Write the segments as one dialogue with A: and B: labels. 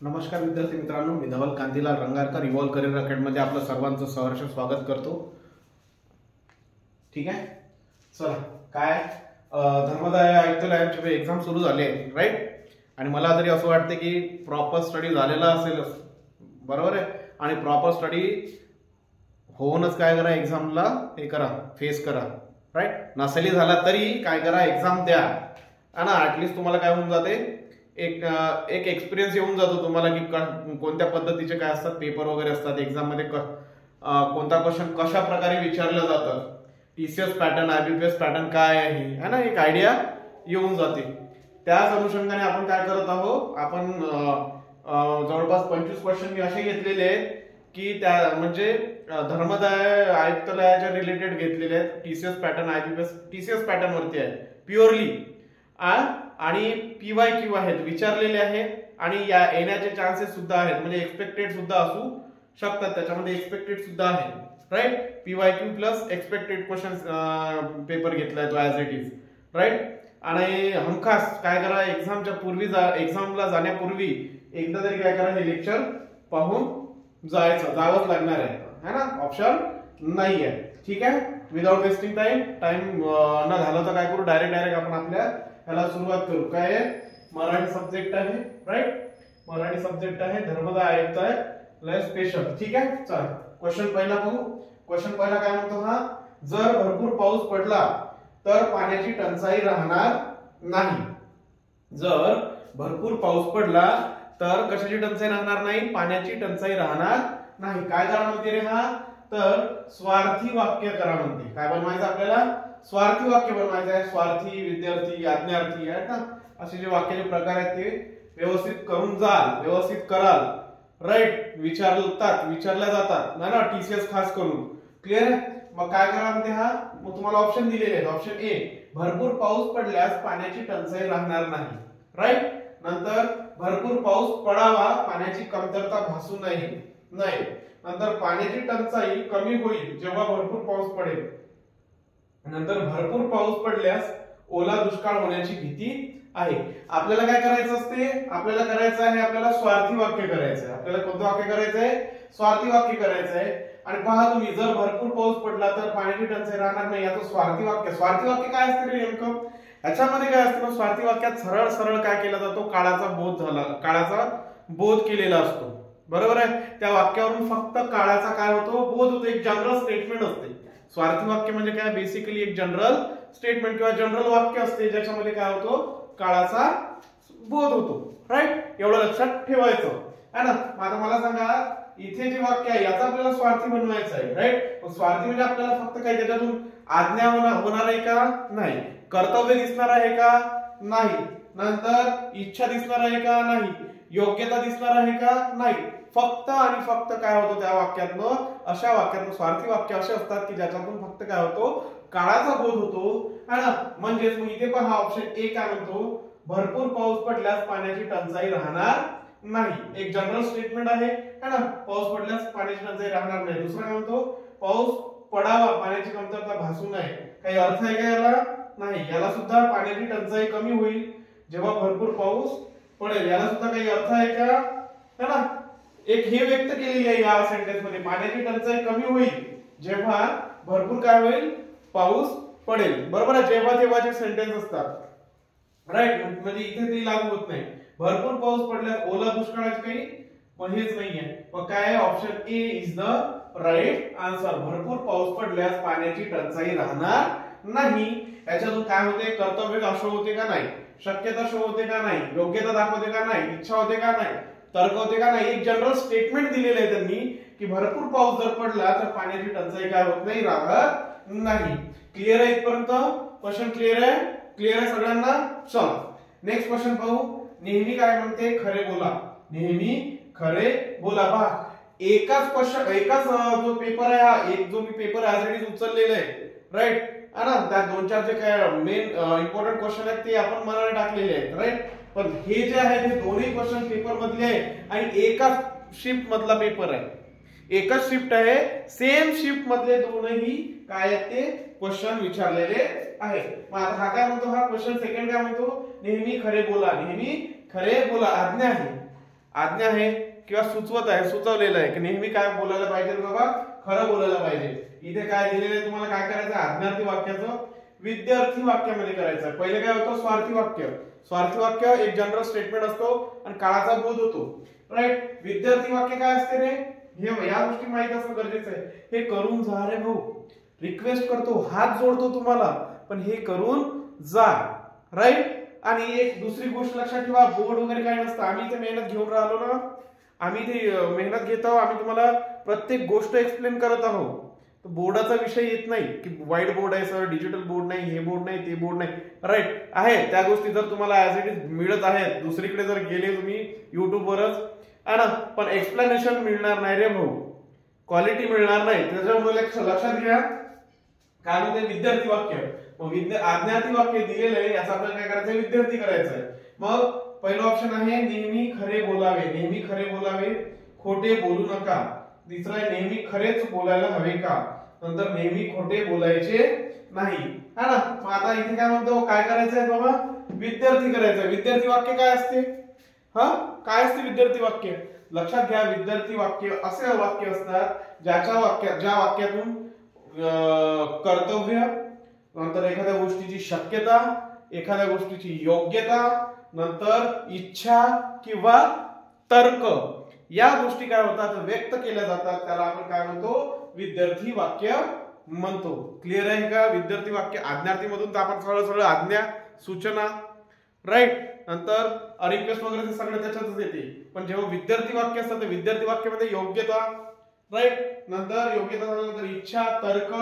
A: नमस्कार विद्यार्थी मित्रांनो, मी धवल कांतीलाल रंगारकर इव्हॉल्व करिअर अकॅडमीमध्ये आपलं सर्वांचं सहर्ष स्वागत करतो. ठीक आहे, चला काय धर्मदाय आयुक्तालयाचे एक्झाम सुरू झाले राईट. आणि मला तरी असं वाटतं की प्रॉपर स्टडी झालेला असेल, बरोबर आहे. आणि प्रॉपर स्टडी होऊनच काय करा, एक्झामला हे करा, फेस करा राईट. नसेलही झाला तरी काय करा, एक्झाम द्या ना. ऍटलिस्ट तुम्हाला काय होऊन जाते, एक एक्सपिरियन्स येऊन जातो तुम्हाला की कोणत्या पद्धतीचे काय असतात पेपर वगैरे असतात एक्झाम मध्ये, कोणता क्वेश्चन कशा प्रकारे विचारलं जातं, टीसीएस पॅटर्न आयबीपीएस पॅटर्न काय आहे है ना, एक आयडिया येऊन जाते. त्याच अनुषंगाने आपण काय करत आहोत, आपण जवळपास 25 क्वेश्चन मी असे घेतलेले आहेत की त्या म्हणजे धर्मदाय आयुक्तालयाच्या रिलेटेड घेतलेले आहेत. TCS pattern IBPS TCS pattern वरती आहे प्युअरली, आणि पीवायक्यू आहेत विचारलेले आहेत. आणि या येण्याचे चान्सेस सुद्धा आहेत, म्हणजे एक्सपेक्टेड सुद्धा असू शकतात, त्याच्यामध्ये एक्सपेक्टेड सुद्धा आहे right. PYQ plus expected question paper घेतलाय तो ऍज इट इज राईट. आणि हमखास काय करा, एक्झामच्या पूर्वी एक्झामला जाण्यापूर्वी एकदा तरी काय करा, हे लेक्चर पाहून जावंच लागणार आहे ना, ऑप्शन नाही आहे. ठीक आहे, विदाउट वेस्टिंग टाइम न झालं तर काय करू, डायरेक्ट आपण आपल्या याला सुरुवात करू. काय आहे, मराठी सब्जेक्ट आहे राईट, मराठी सब्जेक्ट आहे, धर्मदाय आयुक्तालय स्पेशल. ठीक आहे, चल क्वेश्चन पहिला बघू. क्वेश्चन पहिला काय म्हणतो, हा जर भरपूर पाऊस पडला तर पाण्याची टंचाई राहणार नाही. जर भरपूर पाऊस पडला तर कशाची टंचाई राहणार नाही, पाण्याची टंचाई राहणार नाही. काय करा म्हणते रे हा, तर स्वार्थी वाक्य करा म्हणते. काय बनवायचं आपल्याला, स्वार्थी वाक्य बनवायचं आहे. स्वार्थी, विद्यार्थी, आज्ञार्थी आहेत ना, असे जे वाक्याचे प्रकार आहेत ते व्यवस्थित करून जाल, व्यवस्थित कराल राईट. विचारल्या जातात ना टीसीएस खास करून. क्लिअर आहे. मग काय करा म्हणते हा, मग तुम्हाला ऑप्शन दिलेले आहेत. ऑप्शन ए, भरपूर पाऊस पडल्यास पाण्याची टंचाई राहणार नाही राईट. नंतर भरपूर पाऊस पडावा, पाण्याची कमतरता भासू नये. नंतर पाण्याची टंचाई कमी होईल जेव्हा भरपूर पाऊस पडेल. नंतर भरपूर पाऊस पडल्यास ओला दुष्काळ होण्याची भीती आहे. आपल्याला काय करायचं असते, आपल्याला करायचं आहे, आपल्याला स्वार्थी वाक्य करायचं आहे. आपल्याला कोणतं वाक्य करायचं आहे, स्वार्थी वाक्य करायचं आहे. आणि पहा तुम्ही, जर भरपूर पाऊस पडला तर पाण्याची टंचाई राहणार नाही, याचं स्वार्थी वाक्य. स्वार्थी वाक्य काय असते रे नेमकं, याच्यामध्ये काय असतं, स्वार्थी वाक्यात सरळ सरळ काय केला जातो, काळाचा बोध केलेला असतो, बरोबर आहे. त्या वाक्यावरून फक्त काळाचा काय होतो, बोध होतो. एक जनरल स्टेटमेंट असते. स्वार्थी वाक्य म्हणजे काय, बेसिकली एक जनरल स्टेटमेंट किंवा जनरल वाक्य असते ज्याच्यामध्ये काय होतो, काळाचा बोध होतो राईट. एवढं लक्षात ठेवायचं है ना. आता मला सांगा, इथे जे वाक्य आहे याचा आपल्याला स्वार्थी बनवायचं आहे राईट. स्वार्थी म्हणजे आपल्याला फक्त काही त्याच्यातून आज्ञा होणार आहे का, नाही. कर्तव्य दिसणार आहे का, नाही. नंतर इच्छा दिसणार आहे का, नाही. योग्यता दिसणार आहे का, नाही. फक्त आणि फक्त काय होतं त्या वाक्यातनं, अशा वाक्यातनं स्वार्थी वाक्य असे असतात की ज्याच्यातून फक्त काय होतो, काळाचा बोध होतो है ना. म्हणजेच मग इथे पहा ऑप्शन ए काय म्हणतो, भरपूर पाऊस पडल्यास पाण्याची टंचाई राहणार नाही. एक जनरल स्टेटमेंट आहे है ना, पाऊस पडल्यास पाण्याची टंचाई राहणार नाही. दुसरा काय म्हणतो, पाऊस पडावा, पाण्याची कमतरता भासू नये. काही अर्थ आहे का याला, नाही. याला सुद्धा पाण्याची टंचाई कमी होईल जेव्हा भरपूर पाऊस पडेल, याला सुद्धा काही अर्थ आहे का, है ना. एक हे व्यक्त केलेली आहे या सेंटेन्स मध्ये, पाण्याची टंचाई कमी होईल जेव्हा भरपूर काय होईल, पाऊस पडेल, बरोबर आहे. जेव्हा तेव्हाचे सेंटेन्स असतात राईट, म्हणजे इथे ते लागू होत नाही. भरपूर पाऊस पडल्यास ओला दुष्काळाची काही हेच नाहीये. मग काय, option A is the right answer. भरपूर पाऊस पडल्यास पाण्याची टंचाई राहणार नाही. याच्यातून काय होते, कर्तव्य शो होते का नाही, शक्यता शो होते का नाही, योग्यता दाखवते का नाही, इच्छा होते का नाही, तर्क होते का नाही. एक जनरल स्टेटमेंट दिलेलं आहे त्यांनी की भरपूर पाऊस जर पडला तर पाण्याची टंचाई काय होत नाही, राहत नाही. क्लिअर आहे इथपर्यंत, क्वेश्चन क्लिअर आहे, क्लिअर आहे सगळ्यांना. चल नेक्स्ट क्वेश्चन पाहू. नेहमी काय म्हणते, खरे बोला, नेहमी खरे बोला. पहा एकाच क्वेश्चन, एकाच जो पेपर आहे हा, एक जो मी पेपर ऍज उचललेला आहे राईट है ना, त्या 2-4 जे काय मेन इम्पॉर्टंट क्वेश्चन आहेत ते आपण मनाने टाकलेले आहेत राईट. पण हे जे आहे ते दोन्ही क्वेश्चन पेपर मधले आहे आणि एकाच शिफ्ट मधला पेपर आहे, एकच शिफ्ट आहे, सेम शिफ्ट मधले दोनही काय आहेत ते क्वेश्चन विचारलेले आहे. मग आता हा काय म्हणतो, हा क्वेश्चन सेकंड काय म्हणतो, नेहमी खरे बोला, नेहमी खरे बोला, आज्ञा आहे आज्ञा आहे किंवा सुचवत आहे, सुचवलेलं आहे की नेहमी काय बोलायला पाहिजे बाबा, खरं बोलायला पाहिजे. इथे काय दिलेलं आहे तुम्हाला, काय करायचं, आज्ञार्थी वाक्याचं विद्यार्थी वाक्यामध्ये करायचं. पहिले काय होतं, स्वार्थी वाक्य. स्वार्थी वाक्य एक जनरल स्टेटमेंट असतो आणि काळाचा बोध होतो, राईट. विद्यार्थी वाक्य काय असते रे, हे या गोष्टी माहित असणं गरजेचं आहे. हे करून जा रे भाऊ, रिक्वेस्ट करतो, हात जोडतो तुम्हाला, पण हे करून जा, राईट. आणि एक दुसरी गोष्ट लक्षात ठेवा, बोर्ड वगैरे काय नसतं. आम्ही इथे मेहनत घेऊन राहिलो ना, आम्ही इथे मेहनत घेत आहोत, आम्ही तुम्हाला प्रत्येक गोष्ट एक्सप्लेन करत आहोत. तर बोर्डाचा विषय येत नाही की व्हाईट बोर्ड आहे सर, डिजिटल बोर्ड नाही, हे बोर्ड नाही, ते बोर्ड नाही, राईट. आहे त्या गोष्टी जर तुम्हाला ऍज इट इज मिळत आहेत, दुसरीकडे जर गेले तुम्ही युट्यूबवरच आहे ना, पण एक्सप्लेनेशन मिळणार नाही रे भाऊ, क्वालिटी मिळणार नाही. त्याच्यामुळे लक्षात घ्या. काय म्हणते, विद्यार्थी वाक्य. मग आज्ञार्थी वाक्य दिलेलं आहे, याचा आपल्याला काय करायचं, विद्यार्थी करायचं आहे. मग पहिलं ऑप्शन आहे नेहमी खरे बोलावे. नेहमी खरे बोलावे, खोटे बोलू नका. तिसरा आहे नेहमी खरेच बोलायला हवे का. नंतर नेहमी खोटे बोलायचे नाही, है ना. मग आता इथे काय म्हणतो, काय करायचं आहे बाबा, विद्यार्थी करायचं. विद्यार्थी वाक्य काय असते, काय असते विद्यार्थी वाक्य, लक्षात घ्या. विद्यार्थी वाक्य असे वाक्य असतात ज्या वाक्यातून कर्तव्य, नंतर एखाद्या गोष्टीची शक्यता, एखाद्या गोष्टीची योग्यता, नंतर इच्छा किंवा तर्क, या गोष्टी काय होतात, व्यक्त केल्या जातात. त्याला आपण काय म्हणतो, विद्यार्थी वाक्य म्हणतो. क्लिअर आहे का. विद्यार्थी वाक्य आज्ञार्थी मधून तर आपण सरळ आज्ञा, सूचना, राईट. नंतर रिक्वेस्ट वगैरे सगळं त्याच्यातच येते. पण जेव्हा विद्यार्थी वाक्य असतात, विद्यार्थी वाक्यामध्ये योग्यता, राईट, नंतर योग्यता झाल्यानंतर इच्छा, तर्क,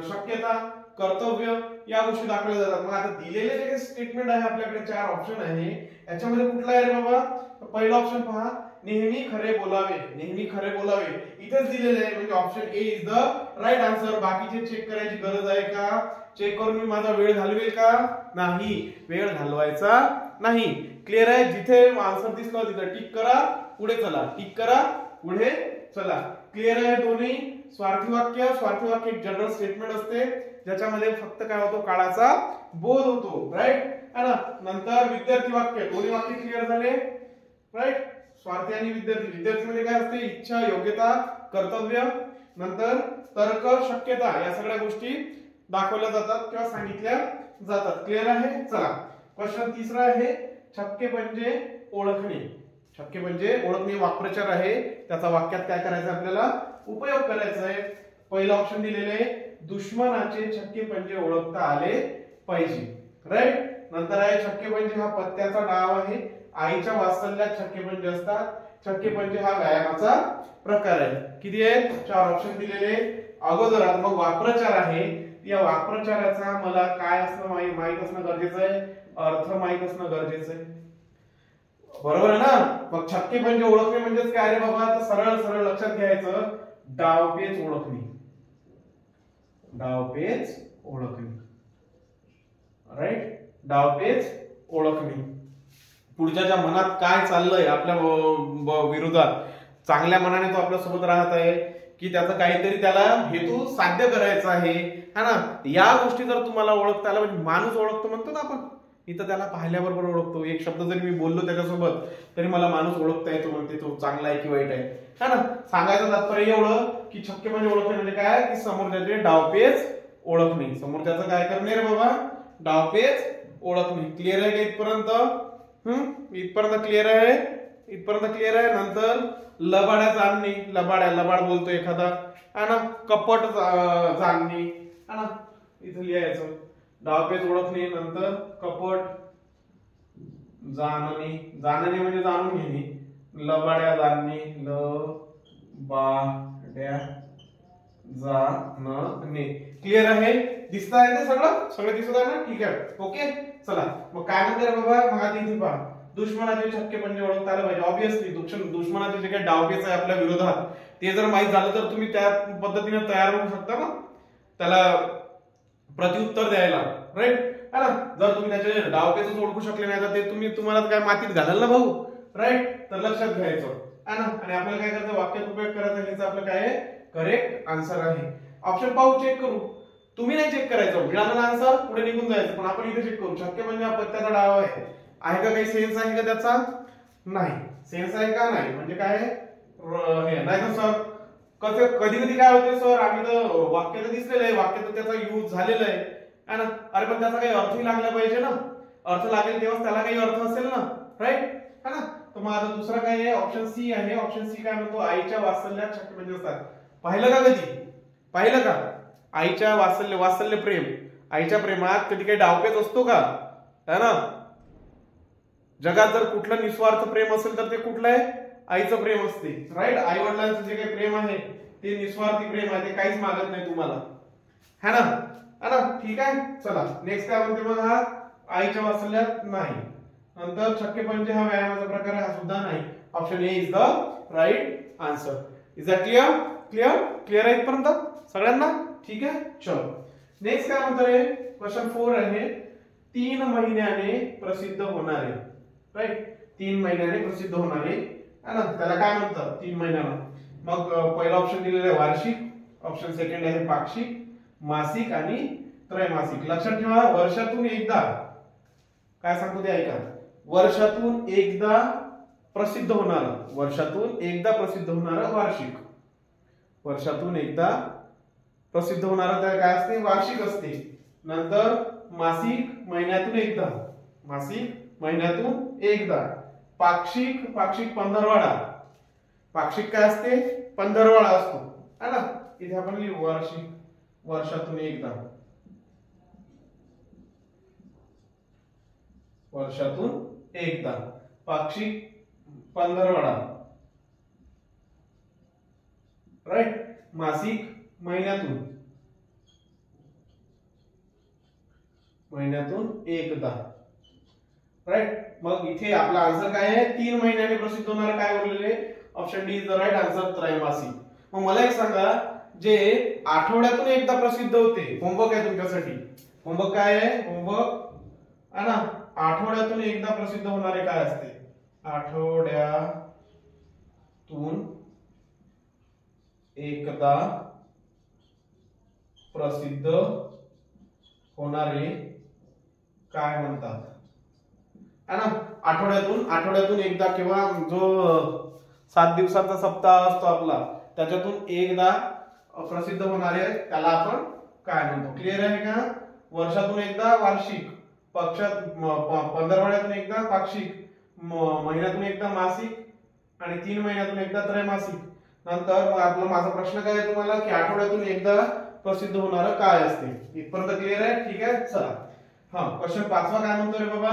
A: शक्यता, कर्तव्य, या गोष्टी दाखवल्या जातात. मग आता दिलेले जे स्टेटमेंट आहे आपल्याकडे 4 ऑप्शन आहे, याच्यामध्ये कुठला आहे रे बाबा, पहिला ऑप्शन पहा, नेहमी खरे बोलावे. नेहमी खरे बोलावे इथेच दिलेले आहे, म्हणजे option A is the right answer. बाकीचे चेक करायची गरज आहे का, चेक करून मी माझा वेळ घालवेल का, नाही, वेळ घालवायचा नाही. क्लिअर आहे. जिथे आन्सर दिसला तिथे टिक करा, पुढे चला, टिक करा, पुढे चला. क्लिअर आहे. दोन्ही स्वार्थी वाक्य एक जनरल स्टेटमेंट असते ज्याच्यामध्ये फक्त काय होतो, काळाचा बोध होतो, राईट है ना. नंतर विद्यार्थी वाक्य, दोन्ही वाक्य क्लिअर झाले, राईट. स्वार्थी आणि विद्यार्थी मध्ये काय असते, इच्छा, योग्यता, कर्तव्य, नंतर तर्क, शक्यता, या सगळ्या गोष्टी दाखवल्या जातात किंवा सांगितल्या जातात. क्लिअर आहे. चला, क्वेश्चन तिसरा आहे, छक्के पंजे ओळखणे. छक्के पंजे ओळखणे वाक्प्रचार आहे, त्याचा वाक्यात काय करायचं, आपल्याला उपयोग करायचा आहे. पहिला ऑप्शन दिलेले आहे, दुश्मनाचे छक्के पंजे ओळखता आले पाहिजे, राईट. नंतर आहे छक्के पंजे हा पत्त्याचा डाव आहे, आईच्या वात्सल्यात छक्के पंजे असतात. छक्के पंजे हा व्यायामाचा प्रकार आहे. किती आहेत, 4 ऑप्शन दिलेले. अगोदर मग वाक्प्रचार आहे, या वाक्प्रचाराचा मला काय असणं माहित असणं गरजेचं आहे, अर्थ माहित असणं गरजेचं आहे, बरोबर आहे ना. मग छक्के पंजे ओळखणे म्हणजेच काय रे बाबा, तर सरळ सरळ लक्षात घ्यायचं, डावपेच ओळखणे. डावपेच ओळखणे, राईट. डावपेच ओळखणे, पुढच्याच्या मनात काय चाललंय आपल्या विरोधात, चांगल्या मनाने तो आपल्या सोबत राहत आहे की त्याचं काहीतरी त्याला हेतू साध्य करायचा आहे, है ना. या गोष्टी जर तुम्हाला ओळखता आल्या, म्हणजे माणूस ओळखतो म्हणतो ना आपण, इथं त्याला पाहिल्याबरोबर ओळखतो. एक शब्द जरी मी बोललो त्याच्यासोबत तरी मला माणूस ओळखता येतो, म्हणते तो चांगला आहे की वाईट आहे, है ना. सांगायचं तात्पर्य एवढं की छक्के म्हणजे ओळखणे म्हणजे काय, की समोरच्याचे डावपेच ओळखणे. समोरच्याचं काय करणे रे बाबा, डावपेच ओळखणे. क्लिअर आहे का इथपर्यंत, इथपर्यंत क्लिअर आहे, इथपर्यंत क्लिअर आहे. नंतर लबाड्या जाणणे, लबाड बोलतो एखादा, है ना. कपट जाणणे, है ना, इथं लिहायचं, डावपेच ओळखणे, नंतर कपट जाणणे, जाणणे म्हणजे जाणून घेणे, लबाड्या जाणणे, लबाड्या जाणणे. क्लिअर आहे, दिसत आहे ते सगळं दिसत आहे ना, ठीक आहे, ओके. चला, मग काय म्हणते रे बाबा, मग आता इथे पहा, दुश्मनाचे छक्के पंजे ओळखता आले पाहिजे. ऑब्विसली दुश्मनाचे जे काही डावपेच आहे आपल्या विरोधात, ते जर माहित झालं तर तुम्ही त्या पद्धतीने तयार होऊ शकता ना, त्याला प्रत्युत्तर द्यायला, राईट है ना. जर तुम्ही त्याचे डावपेच ओळखू शकले नाही तर ते तुम्हाला काय मातीत घालाल ना भाऊ, राईट. तर लक्षात घ्यायचं है ना. आणि आपल्याला काय करायचं, वाक्यात उपयोग करायचा, हेच आपलं काय आहे, करेक्ट आन्सर आहे. ऑप्शन पाहू, चेक करू. तुम्ही नाही चेक करायचं, मिळालं आन्सर पुढे निघून जायचं, पण आपण इथे चेक करू. छक्के म्हणजे हा पत्त्याचा डाव आहे का, काही सेन्स आहे का त्याचा, नाही. सेन्स आहे का नाही म्हणजे काय हे नाही तर सर कधी कधी काय होते सर आम्ही तर वाक्य तर दिसलेलं आहे, वाक्य तर त्याचा यूज झालेला आहे ना. अरे पण त्याचा काही अर्थही लागला पाहिजे ना. अर्थ लागेल तेव्हा त्याला काही अर्थ असेल ना, राईट है ना. तर मग आता दुसरा काय आहे, ऑप्शन सी आहे. ऑप्शन सी काय म्हणतो, आईच्या वात्सल्यात शक्य म्हणजे असतात. पाहिलं का कधी, पाहिलं का आईच्या वात्सल्य प्रेम, आईच्या प्रेमात कधी काही डावपेच असतो का, है ना. जगात जर कुठलं निस्वार्थ प्रेम असेल तर ते कुठलं आहे, आईचं प्रेम असते, राईट. आई वडिलांचं जे काही प्रेम आहे ते निस्वार्थी प्रेम आहे, ते काहीच मागत नाही तुम्हाला, है ना, है ना. ठीक आहे, चला नेक्स्ट काय म्हणते मग, हा आईच्या वात्सल्यात नाही. नंतर शक्य म्हणजे हा व्यायामाचा प्रकार, हा सुद्धा नाही. Option A is the right answer. Is that clear, clear clear आहे इथपर्यंत सगळ्यांना, ठीक आहे. चलो नेक्स्ट काय म्हणतोय, क्वेश्चन 4 आहे. 3 महिन्याने प्रसिद्ध होणारे, राईट. 3 महिन्याने प्रसिद्ध होणारे, है ना, त्याला काय म्हणतात 3 महिन्याला. मग पहिला ऑप्शन दिलेला आहे वार्षिक, ऑप्शन सेकंड आहे पाक्षिक, मासिक आणि त्रैमासिक. लक्षात ठेवा, वर्षातून एकदा, काय सांगतो ते ऐका, वर्षातून एकदा प्रसिद्ध होणार, वर्षातून एकदा प्रसिद्ध होणार वार्षिक, वर्षातून एकदा प्रसिद्ध होणार त्या काय असते, वार्षिक असते. नंतर मासिक, महिन्यातून एकदा, मासिक महिन्यातून एकदा. पाक्षिक, पाक्षिक पंधरवाडा, पाक्षिक काय असते, पंधरवाडा असतो, है ना. इथे आपण लिहू वार्षिक, वर्षातून एकदा, वर्षातून एकदा. पाक्षिक पंधरवाडा, राईट. मासिक महिन्यातून, महिन्यातून एकदा, राईट. मग इथे आपला आन्सर काय आहे, 3 महिन्याने प्रसिद्ध होणार काय बोललेले, option D is the right answer, त्रैमासिक. मग मला एक सांगा, जे आठवड्यातून एकदा प्रसिद्ध होते, होमवर्क आहे तुमच्यासाठी, होमवर्क काय आहे, होमवर्क है ना. आठवड्यातून एकदा प्रसिद्ध होणारे काय असते, आठवड्यातून एकदा प्रसिद्ध होणारे काय म्हणतात, है ना. आठवड्यातून एकदा किंवा जो 7 दिवसांचा सप्ताह असतो आपला, त्याच्यातून एकदा प्रसिद्ध होणारे त्याला आपण काय म्हणतो. क्लिअर आहे का. वर्षातून एकदा वार्षिक, पक्षात 15 एकदा पाक्षिक, महिन्यातून एकदा मासिक आणि 3 महिन्यातून एकदा त्रैमासिक. नंतर आपला माझा प्रश्न काय आहे तुम्हाला, की आठवड्यातून एकदा प्रसिद्ध होणार काय असते. इथपर्यंत क्लिअर आहे, ठीक आहे. चला हा क्वेश्चन 5वा काय म्हणतो रे बाबा,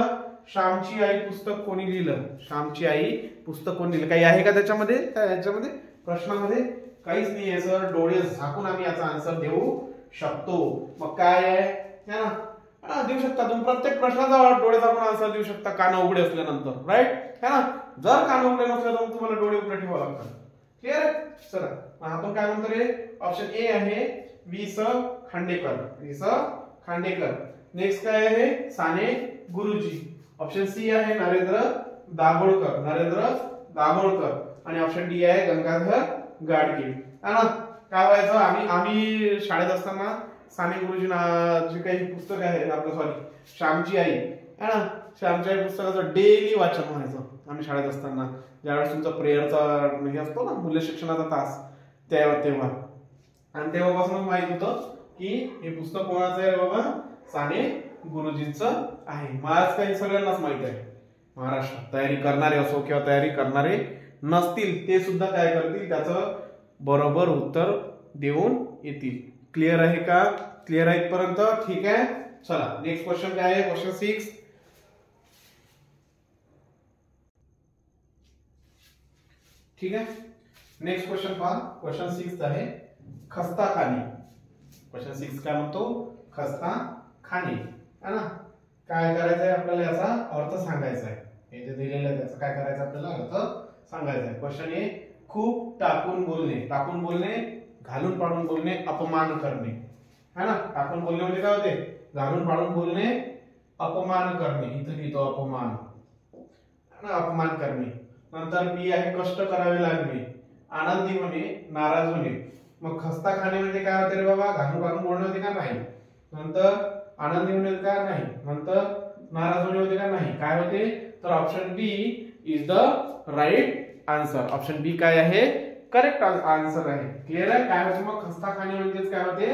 A: श्यामची आई पुस्तक कोणी लिहिलं, श्यामची आई पुस्तक कोणी लिहिलं, काही आहे का त्याच्यामध्ये, याच्यामध्ये प्रश्नामध्ये काहीच नाही आहे सर. डोळे झाकून आम्ही याचा आन्सर देऊ शकतो. मग काय आहे ना, देऊ शकता तुम्ही प्रत्येक प्रश्नाचा डोळे झाकून आन्सर देऊ शकता, कान उघडे असल्यानंतर, राईट है ना. जर कान उघडे नसले तर तुम्हाला डोळे उघडे ठेवावे लागतात. क्लिअर आहे. चला आपण काय म्हणतो रे, ऑप्शन ए आहे वि स खांडेकर, वि स खांडेकर. नेक्स्ट काय आहे, साने गुरुजी. ऑप्शन सी आहे नरेंद्र दाभोळकर, नरेंद्र दाभोळकर. आणि ऑप्शन डी आहे गंगाधर गाडगे, है ना. काय व्हायचं, आम्ही शाळेत असताना साने गुरुजी जे काही पुस्तक आहे आपलं, सॉरी श्यामची आई, है ना, श्यामची आई पुस्तकाचं डेली वाचन व्हायचं आम्ही शाळेत असताना. ज्यावेळेस तुमचा प्रेयरचा हे असतो ना, मूल्य शिक्षणाचा तास, तेव्हा आणि तेव्हापासून माहित होतं की हे पुस्तक कोणाचं आहे बाबा, साने गुरुजींचं आहे. महाराज काही सगळ्यांनाच माहित आहे, महाराष्ट्रात तयारी करणारे असो किंवा तयारी करणारे नसतील ते सुद्धा काय करतील, त्याचं बरोबर उत्तर देऊन येतील. क्लिअर आहे का, क्लिअर आहे इथपर्यंत, ठीक आहे. चला नेक्स्ट क्वेश्चन काय आहे, क्वेश्चन 6. ठीक आहे. नेक्स्ट क्वेश्चन पहा, क्वेश्चन 6 आहे खस्ता खाणे. क्वेश्चन 6 काय म्हणतो, खस्ता खाणे, है ना. काय करायचं आहे आपल्याला, याचा अर्थ सांगायचा आहे. हे जे दिलेलं आहे त्याचा काय करायचं आपल्याला, अर्थ सांगायचा आहे. क्वेश्चन ए, खूप टाकून बोलणे, टाकून बोलणे, घालून पाडून बोलणे, अपमान करणे, है ना. टाकून बोलणे म्हणजे काय होते, घालून पाडून बोलणे, अपमान करणे. इथं लिहितो अपमान, अपमान करणे. नंतर बी आहे कष्ट करावे लागणे, आनंदी होणे, नाराज होणे. मग खस्ता खाणे म्हणजे काय होते रे बाबा, घालून पाडून बोलणे होते का नाही. नंतर आनंदी होणे का नाही. नंतर नाराज होणे होते का नाही, काय होते तर option B is the right answer. Option B काय आहे करेक्ट आन्सर आहे. क्लिअर आहे. काय होते मग खस्ता खाणे म्हणजेच काय होते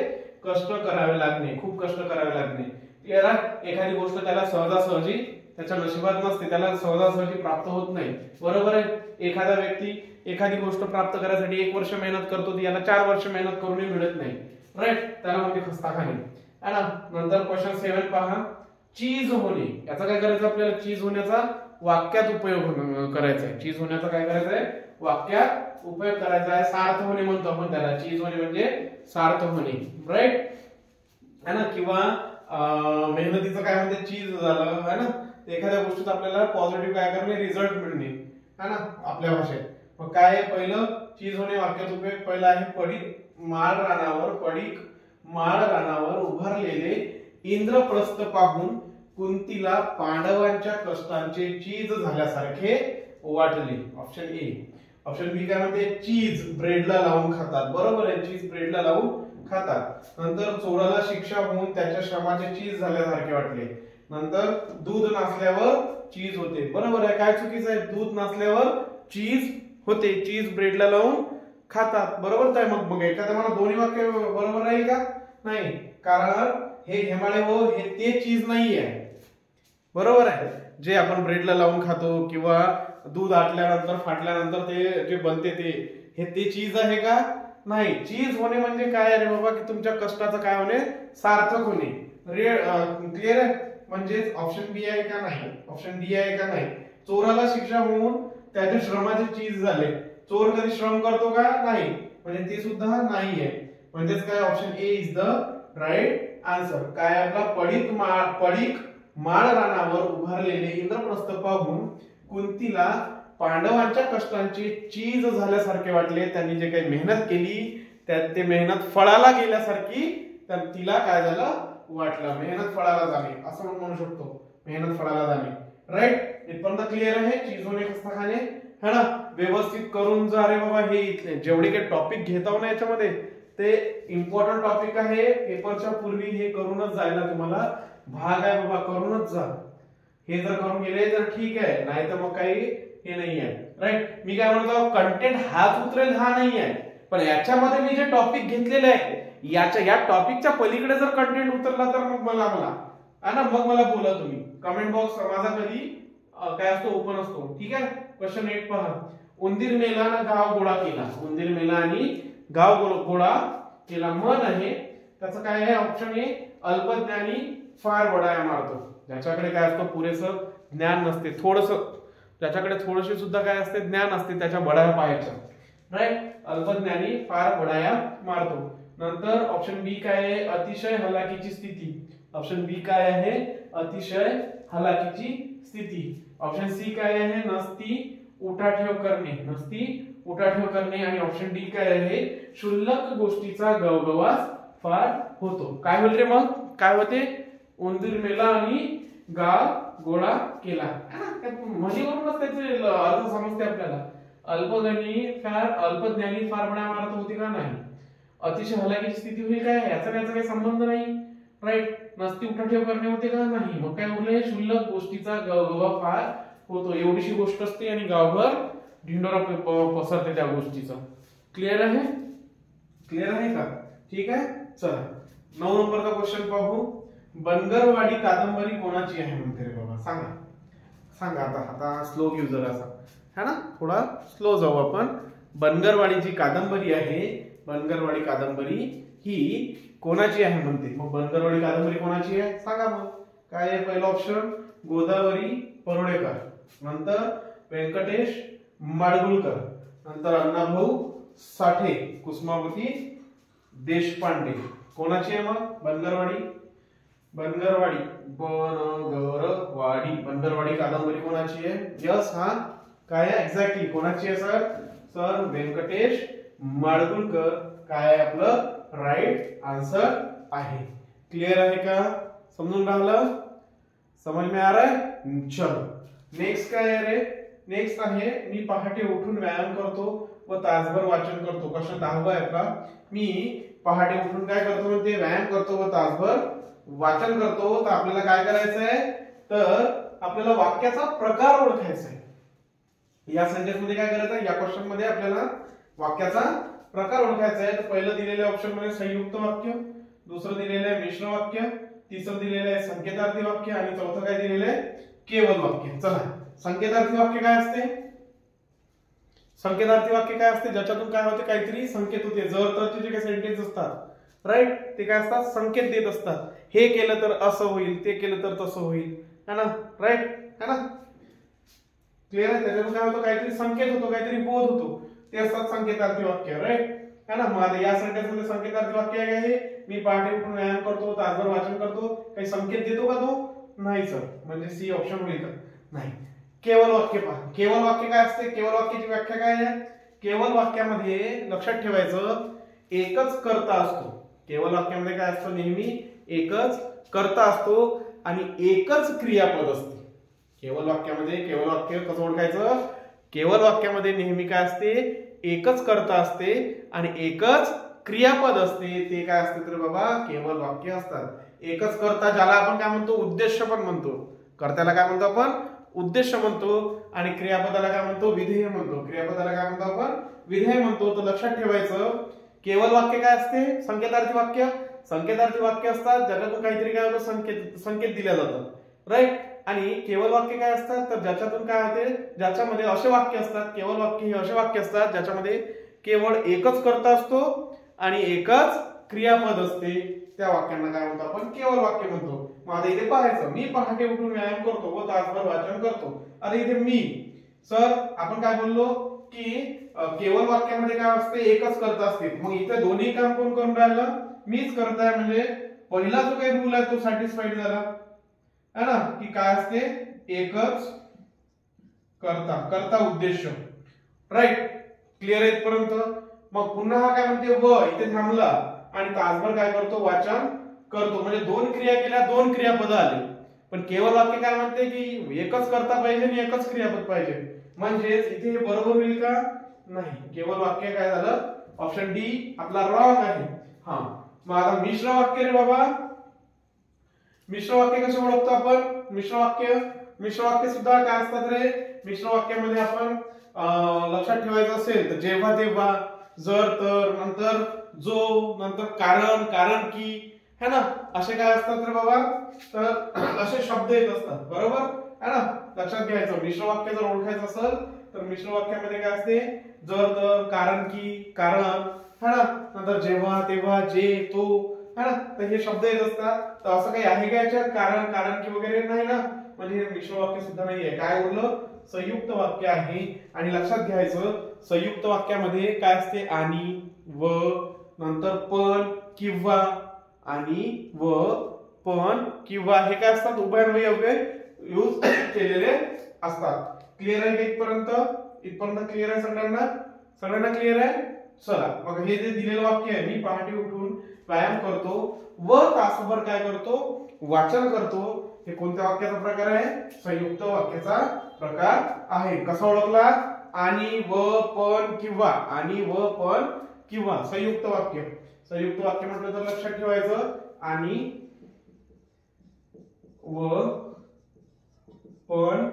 A: कष्ट करावे लागणे, खूप कष्ट करावे लागणे. क्लिअर आहे. एखादी गोष्ट त्याला सहजासहजी त्याच्या नशिबात नसते, त्याला सहजासहजी प्राप्त होत नाही. बरोबर आहे. एखादा व्यक्ती एखादी गोष्ट प्राप्त करण्यासाठी 1 वर्ष मेहनत करतो, ती याला 4 वर्ष मेहनत करूनही मिळत नाही. राईट, त्याला म्हणजे खस्ता खाणे है ना. नंतर क्वेश्चन 7 पहा, चीज होणे. याचा काय करायचं आपल्याला, चीज होण्याचा वाक्यात उपयोग करायचा आहे. चीज होण्याचा काय करायचं आहे वाक्यात उपयोग करायचा आहे. सार्थ होणे म्हणतो आपण त्याला. चीज होणे म्हणजे सार्थ होणे. राईट है ना. किंवा मेहनतीचं काय म्हणते चीज झालं है ना. एखाद्या गोष्टीत आपल्याला पॉझिटिव्ह काय करणे रिझल्ट मिळणे है ना आपल्या भाषेत. मग काय पहिलं चीज होणे वाक्यात उपयोग पहिला आहे पडीक माळ रानावर उभारलेले इंद्रप्रस्थ पाहून कुंतीला पांडवांच्या कष्टांचे चीज झाल्यासारखे वाटले. Option A. ऑप्शन बी काय म्हणते चीज ब्रेडला लावून खातात. बरोबर आहे, चीज ब्रेडला लावून खातात. नंतर चोराला शिक्षा होऊन त्याच्या श्रमाचे चीज झाल्यासारखे वाटले. नंतर दूध नसल्यावर चीज होते. बरोबर आहे, काय चुकीचं आहे, दूध नसल्यावर चीज होते, चीज ब्रेडला लावून खातात. बरोबर आहे. मग एखाद्या मला दोन्ही वाक्य बरोबर राहील का नाही, कारण हे घेमाळे हो हे ते चीज नाही आहे. बरोबर आहे, जे आपण ब्रेडला लावून खातो किंवा दूध आटल्यानंतर फाटल्यानंतर ते जे बनते ते चीज आहे का नाही. चीज होणे म्हणजे काय रे बाबा की तुमच्या कष्टाचं काय होणे सार्थक होणे. क्लिअर आहे. म्हणजे ऑप्शन बी आहे का नाही, ऑप्शन डी आहे का नाही. चोराला शिक्षा होऊन त्याच्या श्रमाचे चीज झाले. चोर कधी श्रम करतो का नाही, म्हणजे ते सुद्धा नाही आहे. म्हणजेच काय option A is the right answer. काय आपला पडीक माळ रानावर उभारलेले इंद्रप्रस्थ पाहून कुंतीला पांडवांच्या कष्टांची चीज झाल्यासारखे वाटले. त्यांनी जे काही मेहनत केली त्यात ते मेहनत फळाला गेल्यासारखी तर तिला काय झालं वाटलं, मेहनत फळाला जाणे असं म्हणू शकतो, मेहनत फळाला जाणे. राईट, इथपर्यंत क्लिअर आहे. चीज होणे खस्ता खाणे है ना. व्यवस्थित करून जा रे बाबा. हे इथले जेवढे काही टॉपिक घेताव ना याच्यामध्ये ते इम्पॉर्टंट टॉपिक आहे. पेपरच्या पूर्वी हे करूनच जायला तुम्हाला भाग आहे बाबा, करूनच जा. हे जर करून गेले तर ठीक आहे, नाही तर मग काही हे नाही आहे. राईट, मी काय म्हणतो कंटेंट हाच उतरेल हा नाही आहे, पण याच्यामध्ये मी जे टॉपिक घेतलेले आहे या टॉपिकच्या पलीकडे जर कंटेंट उतरला तर मग मला बोला तुम्ही. कमेंट बॉक्स माझा कधी काय असतो ओपन असतो. ठीक आहे. क्वेश्चन 8 पहा, उंदीर मेला ना गाव गोळा केला. उंदीर मेला आणि गाव गोळा केला. मन आहे त्याचं काय आहे ऑप्शन ए अल्पज्ञानी फार बडाया मारतो. ज्याच्याकडे काय असतं पुरेसं ज्ञान नसते, ज्याच्याकडे थोडीशी सुद्धा काय असते ज्ञान असते त्याच्या बडाया पाहायचं. राईट, अल्पज्ञानी फार बडाया मारतो. नंतर ऑप्शन बी काय आहे अतिशय हलाखीची स्थिती. ऑप्शन बी काय आहे अतिशय हलाखीची स्थिती. ऑप्शन सी काय आहे नसती उठाठेव करणे. आणि ऑप्शन डी काय आहे क्षुल्लक गोष्टीचा गवगवास फार होतो. काय होईल रे मग, काय होते उंदीर मेला आणि गाव गोळा केला. म्हणीवरूनच त्याचे अर्थ समजते आपल्याला. अल्पज्ञानी फार बड्या मारत होती का नाही. अतिशय हलाखीची स्थिती होईल काय, याचा काही संबंध नाही. राईट, नसती उठाठेव करणे होते का नाही. मग काय बोलले क्षुल्लक गोष्टीचा गवगवा फार होतो. एवढीशी गोष्ट असते आणि गावभर ढिंडोरा पसरते त्या गोष्टीचा. क्लिअर आहे का. ठीक आहे. चला 9 नंबरचा क्वेश्चन पाहू. बनगरवाडी कादंबरी कोणाची आहे म्हणते रे बाबा, सांगा. आता स्लो घेऊ जरासा है ना, थोडा स्लो जाऊ आपण. बनगरवाडी जी कादंबरी आहे, बनगरवाडी कादंबरी ही कोणाची आहे म्हणते. मग बनगरवाडी कादंबरी कोणाची आहे सांगा. मग काय आहे पहिला ऑप्शन गोदावरी परुळेकर, नंतर व्यंकटेश माडगुळकर, नंतर अण्णाभाऊ साठे, कुसुमावती देशपांडे. कोणाची आहे मग बनगरवाडी कादंबरी कोणाची आहे. यस, हा काय आहे एक्झॅक्टली कोणाची आहे सर व्यंकटेश माडगुळकर काय आहे आपलं राईट आन्सर आहे. क्लिअर आहे का, समजून राहिलं, समज में आ रहा है. चलो नेक्स्ट काय आहे रे, नेक्स्ट आहे मी पहाटे उठून व्यायाम करतो व तासभर वाचन करतो. क्वेश्चन 10 आहे आपला. मी पहाटे उठून काय करतो म्हणते व्यायाम करतो व तासभर वाचन करतो. तर आपल्याला काय करायचं आहे तर आपल्याला वाक्याचा प्रकार ओळखायचा आहे। या सेंटेन्स मध्ये काय करायचं आहे, या क्वेश्चन मध्ये आपल्याला वाक्याचा प्रकार ओळखायचा आहे। तर पहिलं दिलेले ऑप्शन मध्ये संयुक्त वाक्य, दुसरं दिलेलं आहे मिश्र वाक्य, तिसरं दिलेलं आहे संकेतार्थी वाक्य आणि चौथं काय दिलेलं आहे केवल वाक्य। चला संकेतार्थी वाक्य काय असते, संकेतार्थी वाक्य काय असते, ज्याच्यातून काय होते काहीतरी संकेत होते। जर तरचे जे काही सेंटेन्स असतात राईट ते काय असतात संकेत देत असतात, हे केलं तर असं होईल, ते केलं तर तसं होईल, है ना, राईट है ना, क्लिअर आहे। त्याच्यातून काय होतं काहीतरी संकेत होतो, काहीतरी बोध होतो, ते असतात संकेतार्थी वाक्य, राईट है ना। मग आता या सेंटेन्स मध्ये संकेतार्थी वाक्य आहे, मी पहाटे उठून व्यायाम करतो, तासभर वाचन करतो, काही संकेत देतो का तो, नाही सर, म्हणजे सी ऑप्शन होईल का, नाही। केवल वाक्य पहा, केवल वाक्य काय असते, केवल वाक्याची व्याख्या काय आहे, केवल वाक्यामध्ये लक्षात ठेवायचं एकच कर्ता असतो। केवल वाक्यामध्ये काय असतं, नेहमी एकच कर्ता असतो आणि एकच क्रियापद असते। केवल वाक्यामध्ये केवल वाक्य कसं ओळखायचं, केवल वाक्यामध्ये नेहमी काय असते, एकच कर्ता असते आणि एकच क्रियापद असते, ते काय असते तर बाबा केवल वाक्य असतात। एकच कर्ता ज्याला आपण काय म्हणतो उद्देश पण म्हणतो, कर्त्याला काय म्हणतो आपण उद्देश म्हणतो आणि क्रियापदाला काय म्हणतो विधेय म्हणतो, क्रियापदाला काय म्हणतो आपण विधेय म्हणतो। तर लक्षात ठेवायचं केवल वाक्य काय असते, संकेतार्थी वाक्य, संकेतार्थी वाक्य असतात ज्याच्यातून काहीतरी काय होतं संकेत दिल्या जातात, राईट। आणि केवल वाक्य काय असतात तर ज्याच्यातून काय होते, ज्याच्यामध्ये असे वाक्य असतात, केवल वाक्य हे असे वाक्य असतात ज्याच्यामध्ये केवळ एकच कर्ता असतो आणि एकच क्रियापद असते, त्या वाक्यांना काय म्हणतो आपण केवल वाक्य म्हणतो। मग आता इथे पाहायचं, मी पहाटे उठून व्यायाम करतो व तासभर वाचन करतो। आता इथे मी सर आपण काय बोललो की केवल वाक्यामध्ये काय असते एकच कर्ता असते, मग इथे दोन्ही काम कोण करून राहिलं, मीच करताय, म्हणजे पहिला जो काही रूल आहे तो सॅटिस्फाईड झाला है ना, की काय असते एकच कर्ता, कर्ता उद्देश, राईट, क्लिअर आहे इथपर्यंत। मग पुन्हा हा काय म्हणते व इथे थांबला आणि तासभर काय करतो वाचन करतो, म्हणजे दोन क्रिया केल्या, दोन क्रियापद आले। पण केवल वाक्य काय म्हणते की एकच कर्ता पाहिजे आणि एकच क्रियापद पाहिजे, म्हणजेच इथे हे बरोबर होईल का, नाही। केवल वाक्य काय झालं, ऑप्शन डी आपला रॉंग आहे। हा मग आता मिश्र वाक्य रे बाबा, मिश्र वाक्य कसे ओळखतो आपण, मिश्र वाक्य सुद्धा काय असतात रे, मिश्र वाक्यामध्ये आपण लक्षात ठेवायचं असेल तर जेव्हा तेव्हा, जर तर, नंतर जो, नंतर कारण, कारण की, है ना, असे काय असतात रे बाबा, तर असे शब्द येत असतात, बरोबर है ना, लक्षात घ्यायचं। मिश्र वाक्य जर ओळखायचं असेल तर मिश्र वाक्यामध्ये काय असते, जर तर, कारण की, कारण, है ना, नंतर जेव्हा तेव्हा, जे, तो, है ना, तर हे शब्द येत असतात। तर असं काही आहे का याच्यात कारण, कारण की वगैरे नाही ना, म्हणजे हे मिश्र वाक्य सुद्धा नाहीये, काय बोललो संयुक्त वाक्य आहे। आणि लक्षात घ्यायचं संयुक्त वाक्यामध्ये काय असते, आणि, व, नंतर पण, किंवा, आणि, व, पण, किंवा, हे काय असतात उभयन्वयी अव्यय यूज केलेले असतात। क्लिअर आहे इथपर्यंत, इथपर्यंत क्लिअर आहे सगळ्यांना, सगळ्यांना क्लिअर आहे। चला मग हे जे दिलेलं वाक्य आहे, मी पहाटे उठून व्यायाम करतो व तासभर काय करतो वाचन करतो, हे कोणत्या वाक्याचा प्रकार आहे, संयुक्त वाक्याचा प्रकार आहे। कसा ओळखला, आणि, व, पण, किंवा, आणि, व, पण, किंवा, संयुक्त वाक्य। संयुक्त वाक्य म्हटलं तर लक्षात ठेवायचं आणि, व, पण,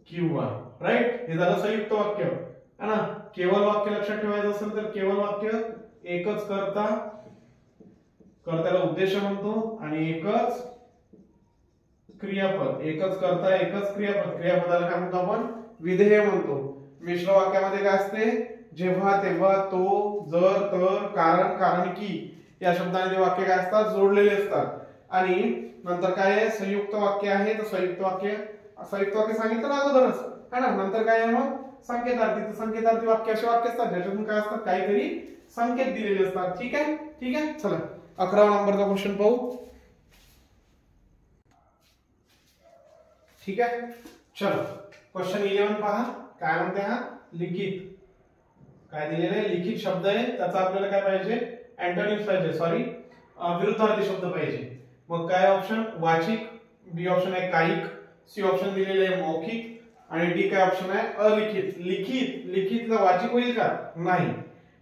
A: किंवा, राईट, हे झालं संयुक्त वाक्य है ना। केवल वाक्य लक्षात ठेवायचं असेल तर केवल वाक्य एकच कर्ता, कर्त्याला उद्देश म्हणतो, आणि एकच क्रियापद, एकच कर्ता एकच क्रियापद, क्रियापदाला काय म्हणतो आपण विधेय म्हणतो। मिश्र वाक्यामध्ये काय असते, जेव्हा तेव्हा, तो, जर तर, कारण, कारण की, या शब्दाने वाक्य काय असतात जोडलेले असतात। आणि नंतर काय आहे संयुक्त वाक्य आहे, तर संयुक्त वाक्य सांगितलं ना अगोदरच है ना। नंतर काय आहे मग संकेतार्थी, तर संकेतार्थी वाक्य असे वाक्य असतात ज्याच्यातून काय असतात काहीतरी संकेत दिलेले असतात। ठीक आहे, ठीक आहे। चला 11 नंबरचा क्वेश्चन पाहू। ठीक आहे, चलो क्वेश्चन 11 पहा, काय म्हणते हा, लिखित, काय दिलेलं आहे, लिखित शब्द आहे, त्याचा आपल्याला काय पाहिजे अँटोनिम्स पाहिजे, सॉरी विरुद्धार्थी शब्द पाहिजे। मग काय ऑप्शन, वाचिक, बी ऑप्शन आहे कायिक, सी ऑप्शन दिलेले आहे मौखिक, आणि डी काय ऑप्शन आहे अलिखित। लिखित, लिखितला वाचिक होईल का, नाही,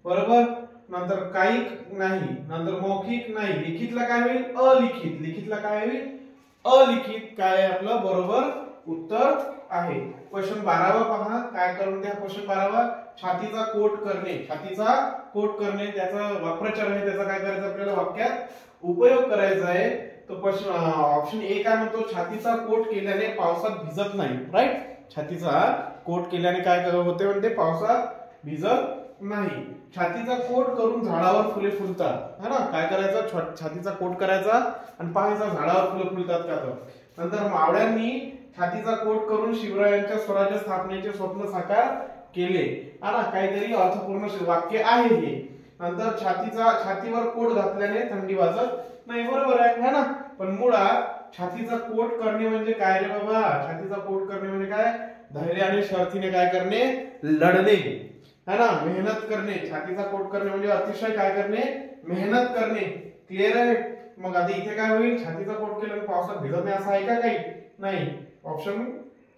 A: बरोबर, नंतर कायिक नाही, नंतर मौखिक नाही, लिखितला काय होईल अलिखित, लिखितला काय होईल अलिखित काय आहे आपलं बरोबर उत्तर आहे. क्वेश्चन 12वा पहा काय करून द्या. क्वेश्चन 12वा छातीचा कोट करणे. छातीचा कोट करणे त्याचा वाक्प्रचार आहे, त्याचा काय करायचं आपल्याला वाक्यात उपयोग करायचा आहे. तो क्वेश्चन ऑप्शन ए काय म्हणतो, छातीचा कोट केल्याने पावसात भिजत नाही. राईट, छातीचा कोट केल्याने काय होते म्हणते पावसात भिजत नाही. छातीचा कोट करून झाडावर फुले फुलतात. है ना, काय करायचं छातीचा कोट करायचा आणि पाहायचा झाडावर फुले फुलतात का. तर नंतर मावळ्यांनी छातीचा कोट करून शिवरायांच्या स्वराज्य स्थापनेचे स्वप्न साकार केले. हा ना, काहीतरी अर्थपूर्ण वाक्य आहे हे. नंतर छातीवर कोट घातल्याने थंडी वाजत नाही. बरोबर आहे है ना. पण मुळात छातीचा कोट करणे म्हणजे काय रे बाबा, छातीचा कोट करणे म्हणजे काय, धैर्य आणि शर्थीने काय करणे, लढणे है ना, मेहनत करणे. छातीचा कोट करणे म्हणजे अतिशय काय करणे, मेहनत करणे. क्लिअर आहे. मग आता इथे काय होईल, छातीचा कोट केल्याने पावसात भिजत नाही असं आहे का काही नाही. ऑप्शन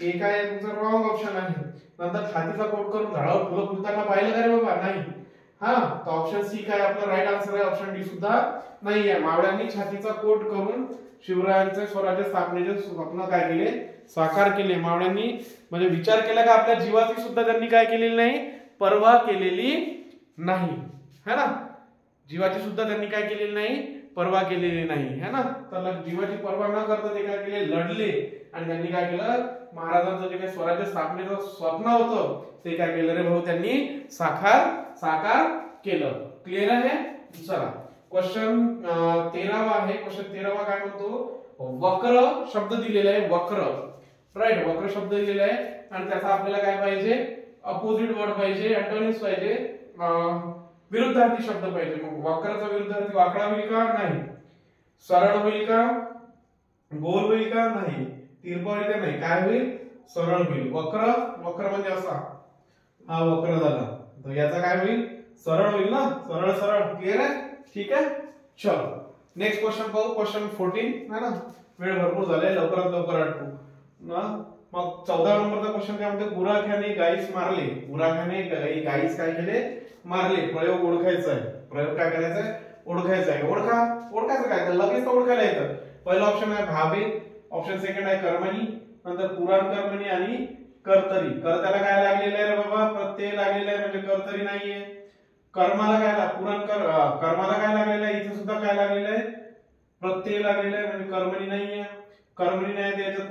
A: ए काय आहे तुमचं रॉंग ऑप्शन आहे. नंतर छातीचा कोट करून झाडावर फुलं फुलताना पाहिलं का रे बाबा, नाही. हा, तर ऑप्शन सी काय आपलं राईट आन्सर आहे. ऑप्शन डी सुद्धा नाही आहे. मावळ्यांनी छातीचा कोट करून शिवरायांचे स्वराज्य स्थापनेचे स्वप्न काय केले, साकार केले. मावळ्यांनी म्हणजे विचार केला का आपल्या जीवाची सुद्धा त्यांनी काय केलेली नाही, पर्वा केलेली नाही है ना. जीवाची सुद्धा त्यांनी काय केलेली नाही, पर्वा केलेली नाही है ना. तर जीवाची पर्वा न करता ते काय केले, लढले. आणि त्यांनी काय केलं, महाराजांचं जे काही स्वराज्य स्थापनेचं स्वप्न होतं ते काय केलं रे भाऊ, त्यांनी साकार केलं. क्लिअर आहे. चला क्वेश्चन 13वा आहे. क्वेश्चन 13वा काय म्हणतो, वक्र शब्द दिलेला आहे. वक्र, राईट, वक्र शब्द दिलेला आहे आणि त्याचा आपल्याला काय पाहिजे, अपोजिट वर्ड पाहिजे, अँटोनिम्स पाहिजे, विरुद्धार्थी शब्द पाहिजे. मग वक्राचा विरुद्धार्थी वाकडा होईल का, नाही. सरळ होईल का, गोल होईल का, नाही. तिरपा होईल का, नाही. काय होईल, सरळ होईल. वक्र म्हणजे असा, हा वक्र झाला. तर याचा काय होईल, सरळ होईल ना, सरळ सरळ. क्लिअर आहे. ठीक आहे. चलो नेक्स्ट क्वेश्चन पाहू. क्वेश्चन 14 है ना, वेळ भरपूर झालाय, लवकरात लवकर आटपू ना. मग 14 नंबरचा क्वेश्चन काय म्हणतो, गुराख्याने गाईस मारले. गुराख्याने गाईस काय केले, मारले. प्रयोग ओळखायचा आहे. प्रयोग काय करायचा आहे, ओळखायचा आहे. ओळखायचं काय, लगेच ओळखायला येतं. पहिला ऑप्शन आहे भावे, ऑप्शन सेकंड आहे कर्मणी, नंतर पुराण कर्मणी आणि कर्तरी. कर्त्याला काय लागलेलं आहे रे बाबा, प्रत्यय लागलेला आहे म्हणजे कर्तरी नाहीये. कर्माला काय कर्माला काय लागलेलं आहे, इथे सुद्धा काय लागलेलं आहे, प्रत्यय लागलेला आहे म्हणजे कर्मणी नाहीये. कर्मणी नाही त्याच्यात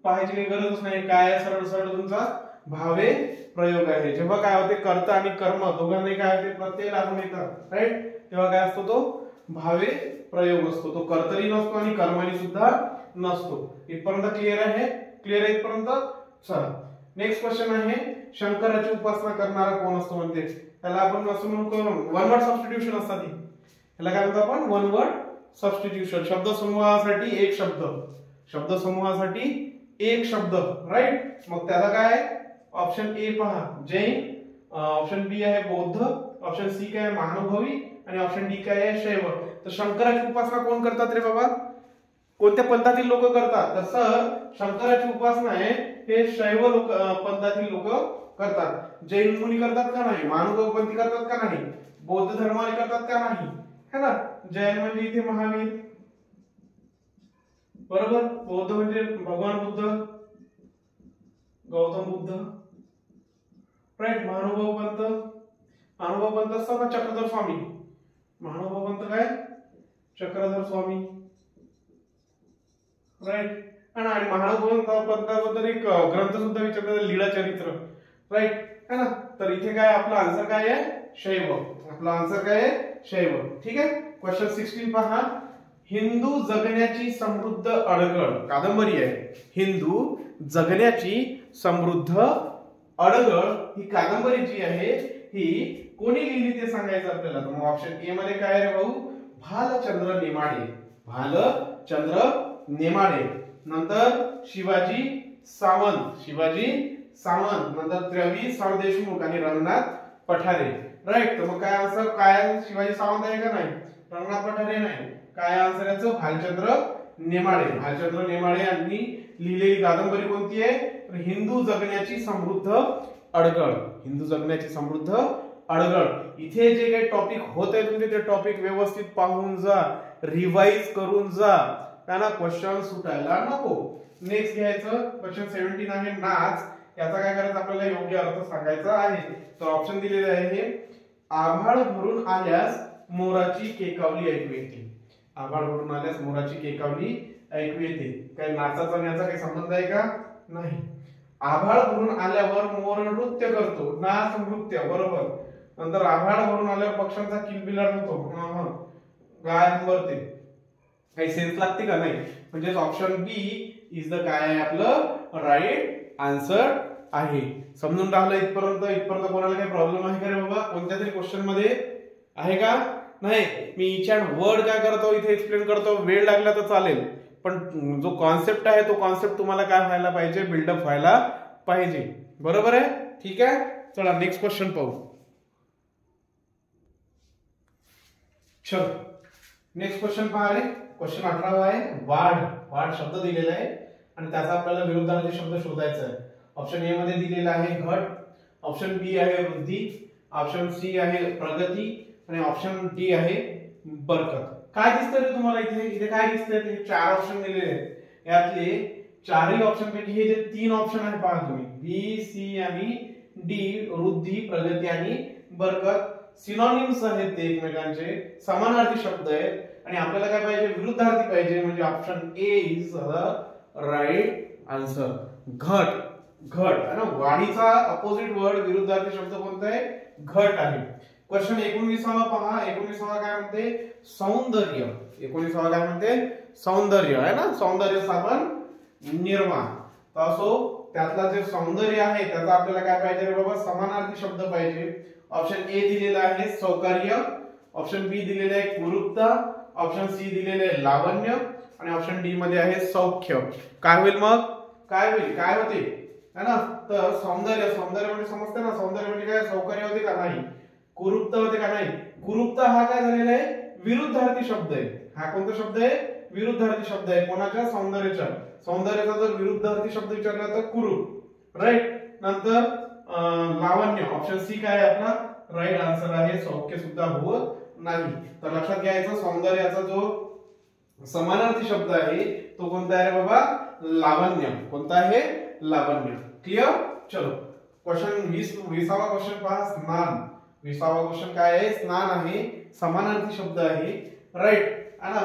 A: पाहायची काही गरजच नाही. काय सरळ सरळ तुमचा भावे प्रयोग आहे. जेव्हा काय होते, कर्ता आणि कर्म दोघांनी काय होते, प्रत्यय लागून येतात. राईट, तेव्हा काय असतो, तो भावे प्रयोग असतो. तो कर्तरी नसतो आणि कर्मणी सुद्धा नसतो. इथपर्यंत क्लिअर आहे. क्लिअर आहे इथपर्यंत. चला नेक्स्ट क्वेश्चन आहे, शंकराची उपासना करणारा कोण असतो म्हणते. त्याला आपण असं म्हणून वन वर्ड सबस्टिट्यूशन असतात. त्याला काय म्हणतो आपण, वन वर्ड सबस्टिट्यूशन. शब्दसमूहासाठी एक शब्द, शब्दसमूहासाठी एक शब्द. राईट, मग त्याला काय, ऑप्शन ए पहा जैन, ऑप्शन बी आहे बौद्ध, ऑप्शन सी काय आहे महानुभवी आणि ऑप्शन डी काय आहे शैव. तर शंकराची उपासना कोण करतात रे बाबा, कोणत्या पंथातील लोक करतात. तर सर शंकराची उपासना आहे हे शैव पंथातील लोक करतात. जैन मुनी करतात का नाही, महानुभव पंथी करतात का नाही, बौद्ध धर्माने करतात का नाही है ना. जैन म्हणजे इथे महावीर, बरोबर. बौद्ध म्हणजे भगवान बुद्ध, गौतम बुद्ध. राईट, महानुभव पंथ असतात ना चक्रधर स्वामी. महानुभव पंथ काय, चक्रधर स्वामी. राईट, आणि महानुभव पंथाबद्दल एक ग्रंथ सुद्धा विचारतात, लीळा चरित्र. राईट है ना. तर इथे काय आपला आन्सर काय आहे, शैव. आपला आन्सर काय आहे, शैव. ठीक आहे. क्वेश्चन 16 पहा, हिंदू जगण्याची समृद्ध अडगळ. कादंबरी आहे हिंदू जगण्याची समृद्ध अडगळ. ही कादंबरी जी आहे ही कोणी लिहिली ते सांगायचं आपल्याला. तर मग ऑप्शन ए मध्ये काय रे भाऊ, भालचंद्र नेमाडे. भालचंद्र नेमाडे. नंतर शिवाजी सावंत, नंतर द्रवी सरदेशमुख आणि रंगनाथ पठारे. राईट, तर मग काय आन्सर काय, शिवाजी सावंत आहे का नाही, रंगनाथ पठारे नाही. काय आन्सर याचं, भालचंद्र नेमाडे. भालचंद्र नेमाडे यांनी लिहिलेली कादंबरी कोणती आहे, हिंदू जगण्याची समृद्ध अडगळ. हिंदू जगण्याची समृद्ध अडगळ. इथे जे काही टॉपिक होत आहे तुमचे ते टॉपिक व्यवस्थित पाहून जा, रिवाइज करून जा त्यांना क्वेश्चन सुटायला नको. नेक्स्ट घ्यायचं क्वेश्चन 17 आहे नाच. याचा काय करायचं आपल्याला योग्य अर्थ सांगायचा आहे. तर ऑप्शन दिलेले आहे आभाळ भरून आल्यास मोराची केकावली ऐकू येते. आभाळ भरून आल्यास मोराची केकावली ऐकू येते. काय नाचाचा आणि याचा काही संबंध आहे का? नाही. आभाळ भरून आल्यावर मोर नृत्य करतो. नाच नृत्य बरोबर. नंतर आभाळ भरून आल्यावर पक्ष्यांचा किलबिलाट होतो. गायब वरते. काही सेन्स लागते का? नाही. म्हणजे ऑप्शन बी इज द काय आहे आपलं राईट आन्सर आहे. समजून राहिलं इथपर्यंत? इथपर्यंत कोणाला काही प्रॉब्लेम आहे का रे बाबा? कोणत्या तरी क्वेश्चन मध्ये आहे का? नाही. मी इच अँड वर्ड काय करतो इथे एक्सप्लेन करतो. वेळ लागला तर चालेल, पण जो कॉन्सेप्ट आहे तो कॉन्सेप्ट तुम्हाला काय व्हायला पाहिजे? बिल्डअप व्हायला पाहिजे. बरोबर आहे? ठीक आहे. चला नेक्स्ट क्वेश्चन पाहू. चल नेक्स्ट क्वेश्चन पहा रे. क्वेश्चन 18 आहे. वाढ. वाढ शब्द दिलेला आहे आणि त्याचा आपल्याला विरुद्धार्थी शब्द शोधायचा आहे. ऑप्शन ए मध्ये दिलेला आहे घट, ऑप्शन बी आहे वृद्धी, ऑप्शन सी आहे प्रगती आणि ऑप्शन डी आहे बरकत. काय दिसतंय रे तुम्हाला इथे? इथे काय दिसतंय? ते 4 ऑप्शन दिलेले आहेत. यातले चारही ऑप्शन पैकी हे जे 3 ऑप्शन आहे पहा तुम्ही, बी सी आणि डी, वृद्धी प्रगती आणि बरकत, सिनोनिम्स आहेत ते एकमेकांचे, समानार्थी शब्द आहेत आणि आपल्याला काय पाहिजे? विरुद्धार्थी पाहिजे. म्हणजे option A is the right answer. घट. घट है ना. वाढीचा अपोजिट वर्ड विरुद्धार्थी शब्द कोणता आहे? घट आहे. क्वेश्चन 19 पहा. 19 काय म्हणते? सौंदर्य. 19 काय म्हणते? सौंदर्य आहे ना. सौंदर्य साधन निर्माण. तर असो त्यातला जे सौंदर्य आहे त्याचा आपल्याला काय पाहिजे रे बाबा? समानार्थी शब्द पाहिजे. ऑप्शन ए दिलेला आहे सौकर्य, ऑप्शन बी दिलेला आहे कुरूपता, ऑप्शन सी दिलेले आहे लावण्य आणि ऑप्शन डी मध्ये आहे सौख्य. काय होईल मग? काय होईल? काय होते है ना. तर सौंदर्य. सौंदर्य म्हणजे समजते ना. सौंदर्य म्हणजे काय? सौकर्य होते का? नाही. कुरूपता होते का? नाही. कुरूपता हा काय झालेला आहे? विरुद्धार्थी शब्द आहे. हा कोणता शब्द आहे? विरुद्धार्थी शब्द आहे. कोणाच्या? सौंदर्याच्या. सौंदर्याचा जर विरुद्धार्थी शब्द विचारला तर कुरूप. राईट. नंतर लावण्य. ऑप्शन सी काय आहे आपला राईट आन्सर आहे. सौख्य सुद्धा होत नाही. तर लक्षात घ्यायचं सौंदर्याचा जो समानार्थी शब्द आहे तो कोणता आहे रे बाबा? लावण्य. कोणता आहे? लावण्य. क्लियर. चलो क्वेश्चन 20वा क्वेश्चन पहा. स्नान. 20वा क्वेश्चन काय आहे? स्नान आहे. समानार्थी शब्द आहे. राईट. है ना.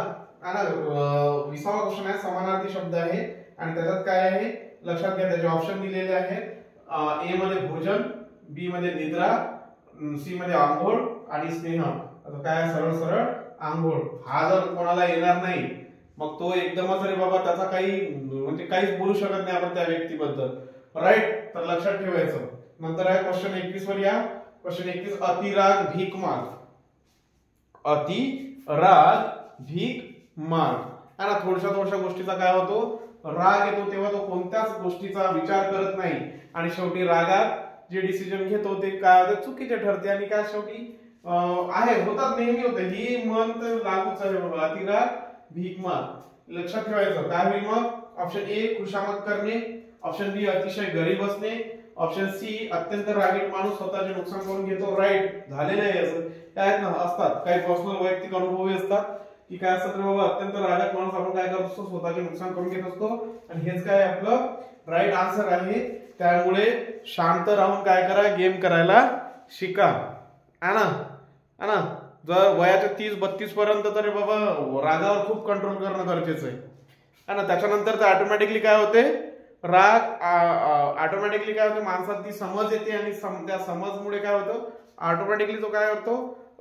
A: 20वा क्वेश्चन आहे. समानार्थी शब्द आहे आणि त्याच्यात काय आहे लक्षात घ्या. त्याचे ऑप्शन दिलेले आहेत. ए मध्ये भोजन, बी मध्ये निद्रा, सी मध्ये आंघोळ आणि स्नेह. आता काय? सरळ सरळ आंघोळ. हा जर कोणाला येणार नाही मग तो एकदमच रे बाबा त्याचा काही म्हणजे काहीच बोलू शकत नाही आपण त्या व्यक्तीबद्दल. राईट. तर लक्षात ठेवायचं. नंतर आहे क्वेश्चन 21 वर या. क्वेश्चन 21 अतिराग भीक माग. अतिराग भीक माग है ना. थोड्या गोष्टीचा काय होतो? राग येतो तेव्हा तो कोणत्याच गोष्टीचा विचार करत नाही आणि शेवटी रागात जे डिसिजन घेतो ते काय होते? चुकीचे ठरते आणि काय शेवटी आहे होतात. नेहमी होते. ही मन तर लागूच आहे बाबा. अतिराग भीक माग. लक्षात ठेवायचं. काय होईल मग? ऑप्शन ए खुशामत करणे, ऑप्शन बी अतिशय गरीब असणे, ऑप्शन सी अत्यंत रागीट माणूस स्वतःचे नुकसान करून घेतो. राईट. झालेलं आहे असं. काय ना असतात काही पर्सनल वैयक्तिक अनुभव असतात की काय असतात रे बाबा? अत्यंत रागात माणूस आपण काय करत असतो? स्वतःचे नुकसान करून घेत असतो आणि हेच काय आपलं राईट आन्सर आहे. त्यामुळे शांत राहून काय करा? गेम करायला शिका. है ना. है ना. जर वयाच्या 30-32 पर्यंत तर बाबा रागावर खूप कंट्रोल करणं गरजेचं आहे ना. त्याच्यानंतर तर ऑटोमॅटिकली काय होते? राग ऑटोमॅटिकली काय होते? माणसात ती समज येते आणि त्या समजमुळे काय होतं? ऑटोमॅटिकली तो काय करतो?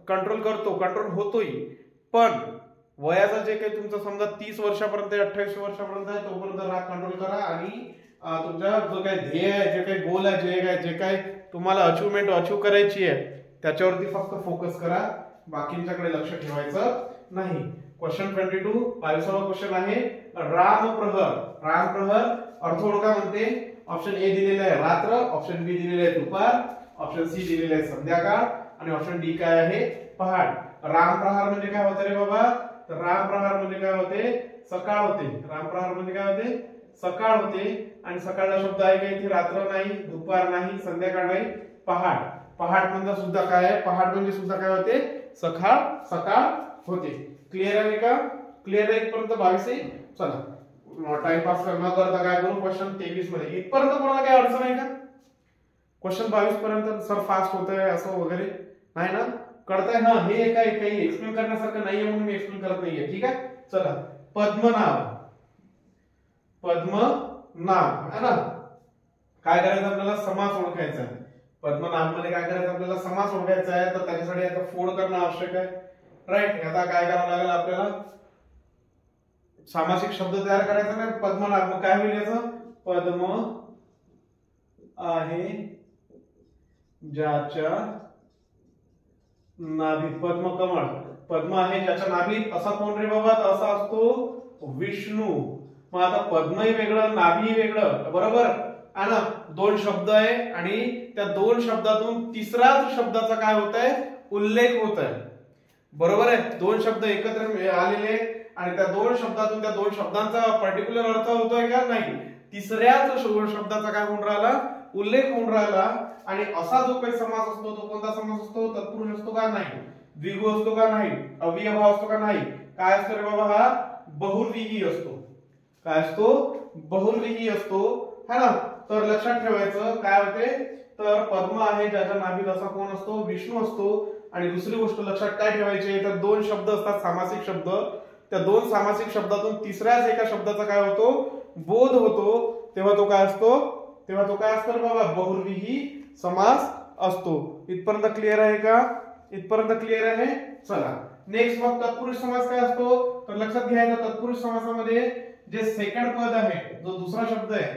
A: कंट्रोल करतो. कंट्रोल होतोय. पण वयाचा जे काही तुमचं समजा 30 वर्षापर्यंत 28 वर्षापर्यंत आहे तोपर्यंत राग कंट्रोल करा आणि तुमच्या जो काही ध्येय आहे, जे काही गोल आहे, जे काही तुम्हाला अचिव्हमेंट अचीव करायची आहे त्याच्यावरती फक्त फोकस करा. बाकींच्याकडे लक्ष ठेवायचं नाही. क्वेश्चन 22 22वा क्वेश्चन आहे रामप्रहर. रामप्रहर अर्थ ओळखा म्हणते. ऑप्शन ए दिलेला आहे रात्र, ऑप्शन बी दिलेला आहे दुपार, ऑप्शन सी दिलेला आहे संध्याकाळ आणि ऑप्शन डी काय आहे? पहाट. रामप्रहार म्हणजे काय होते रे बाबा? तर रामप्रहार म्हणजे काय होते? सकाळ होते. रामप्रहार म्हणजे काय होते? सकाळ होते. आणि सकाळचा शब्द आहे का इथे? रात्र नाही, दुपार नाही, संध्याकाळ नाही, पहाट. पहाट म्हणजे सुद्धा काय आहे? पहाट म्हणजे सुद्धा काय होते? सकाळ होते. क्लिअर आहे का? क्लिअर आहे इथपर्यंत 22? चला टाइमपास न करता काय करू क्वेश्चन 23 मध्ये. इथपर्यंत कोणाला काही अडचण आहे का? क्वेश्चन 22 पर्यंत सर फास्ट होत आहे असं वगैरे नाही ना? कळतंय ना? हे काही एक्सप्लेन करण्यासारखं नाहीये म्हणून मी एक्सप्लेन करत नाहीये. ठीक आहे. चला पद्मनाभ है ना? काय करायचं आपल्याला? समास ओळखायचा आहे. पद्मनाभ मध्ये काय करायचं आपल्याला? समास ओळखायचा आहे. तर त्याच्यासाठी आता फोड करणं आवश्यक आहे. राईट. आता काय करावं लागेल आपल्याला? सामासिक शब्द तयार करायचा नाही. पद्मनाभ मग काय होईल याचं? पद्म आहे ज्याच्या नाभीत. पद्म कमळ. पद्म आहे ज्याच्या नाभीत. असा कोण रे बाबा? तर असा असतो विष्णू. मग आता पद्मही वेगळं, नाभी वेगळं, बरोबर आहे ना? दोन शब्द आहे आणि त्या दोन शब्दातून तिसऱ्याच शब्दाचा काय होत आहे? उल्लेख होत आहे. बरोबर आहे? दोन शब्द एकत्र आलेले आणि त्या दोन शब्दातून त्या दोन शब्दांचा पर्टिक्युलर अर्थ होतोय का? नाही. तिसऱ्याच शब्दाचा काय होऊन राहिला? उल्लेख होऊन राहिला. आणि असा जो काही समास असतो तो कोणता समास असतो? तत्पुरुष असतो का? नाही. द्विगु असतो का? नाही. अव्ययभाव असतो का? नाही. काय असतो रे बाबा? हा बहुव्रीही असतो. काय असतो? बहुव्रीही असतो, है ना? तर लक्षात ठेवायचं काय होते? तर पद्म आहे ज्याच्या नाभीत असा कोण असतो? विष्णू असतो. आणि दुसरी गोष्ट लक्षात काय ठेवायची? तर दोन शब्द असतात सामासिक शब्द. त्या दोन सामासिक शब्दातून तिसऱ्याच एका शब्दाचा काय होतो? बोध होतो. तेव्हा तो काय असतो? बाबा? बहुव्रीही समास असतो. इथपर्यंत क्लिअर आहे का? इथपर्यंत क्लिअर आहे? चला नेक्स्ट मग तत्पुरुष समास काय असतो? तर लक्षात घ्यायचं तत्पुरुष समासामध्ये जे सेकंड पद आहे, जो दुसरा शब्द आहे